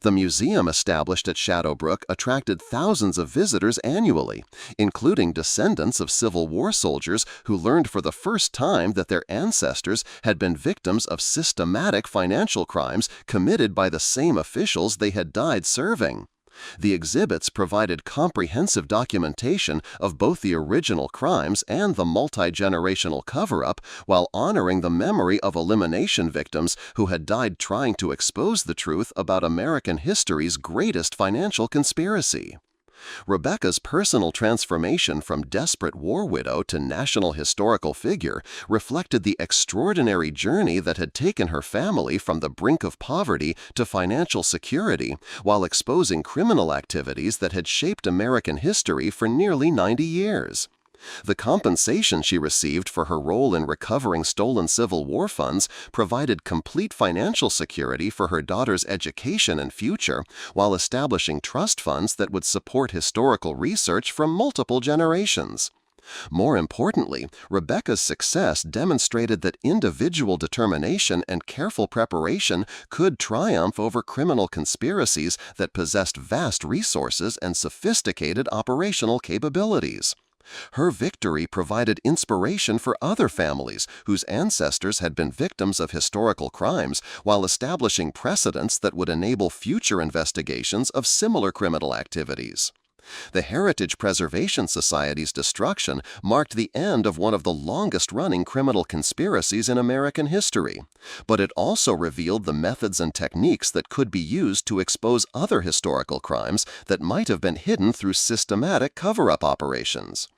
The museum established at Shadowbrook attracted thousands of visitors annually, including descendants of Civil War soldiers who learned for the first time that their ancestors had been victims of systematic financial crimes committed by the same officials they had died serving. The exhibits provided comprehensive documentation of both the original crimes and the multi-generational cover-up, while honoring the memory of elimination victims who had died trying to expose the truth about American history's greatest financial conspiracy. Rebecca's personal transformation from desperate war widow to national historical figure reflected the extraordinary journey that had taken her family from the brink of poverty to financial security, while exposing criminal activities that had shaped American history for nearly 90 years. The compensation she received for her role in recovering stolen Civil War funds provided complete financial security for her daughter's education and future, while establishing trust funds that would support historical research from multiple generations. More importantly, Rebecca's success demonstrated that individual determination and careful preparation could triumph over criminal conspiracies that possessed vast resources and sophisticated operational capabilities. Her victory provided inspiration for other families whose ancestors had been victims of historical crimes, while establishing precedents that would enable future investigations of similar criminal activities. The Heritage Preservation Society's destruction marked the end of one of the longest-running criminal conspiracies in American history, but it also revealed the methods and techniques that could be used to expose other historical crimes that might have been hidden through systematic cover-up operations.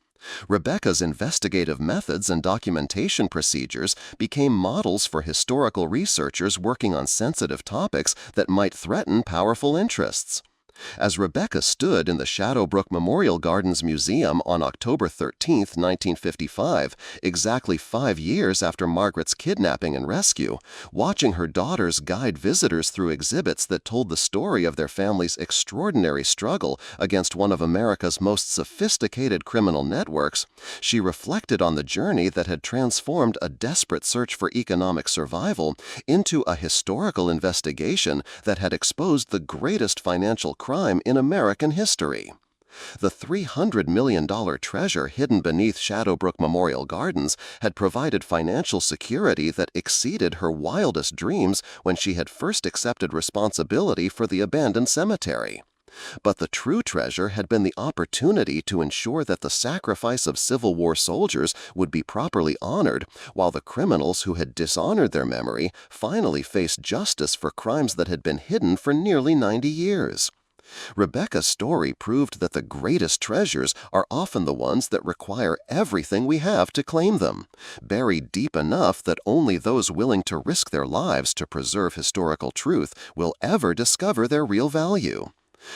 Rebecca's investigative methods and documentation procedures became models for historical researchers working on sensitive topics that might threaten powerful interests. As Rebecca stood in the Shadowbrook Memorial Gardens Museum on October 13, 1955, exactly 5 years after Margaret's kidnapping and rescue, watching her daughters guide visitors through exhibits that told the story of their family's extraordinary struggle against one of America's most sophisticated criminal networks, she reflected on the journey that had transformed a desperate search for economic survival into a historical investigation that had exposed the greatest financial crime in American history. The $300 million treasure hidden beneath Shadowbrook Memorial Gardens had provided financial security that exceeded her wildest dreams when she had first accepted responsibility for the abandoned cemetery. But the true treasure had been the opportunity to ensure that the sacrifice of Civil War soldiers would be properly honored, while the criminals who had dishonored their memory finally faced justice for crimes that had been hidden for nearly 90 years. Rebecca's story proved that the greatest treasures are often the ones that require everything we have to claim them, buried deep enough that only those willing to risk their lives to preserve historical truth will ever discover their real value.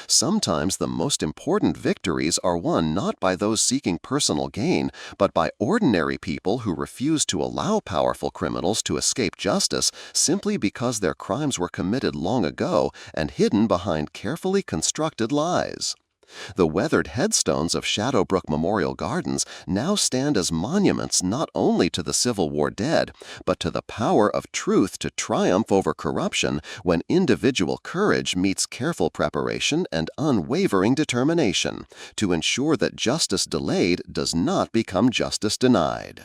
Sometimes the most important victories are won not by those seeking personal gain, but by ordinary people who refuse to allow powerful criminals to escape justice simply because their crimes were committed long ago and hidden behind carefully constructed lies. The weathered headstones of Shadowbrook Memorial Gardens now stand as monuments not only to the Civil War dead, but to the power of truth to triumph over corruption when individual courage meets careful preparation and unwavering determination to ensure that justice delayed does not become justice denied.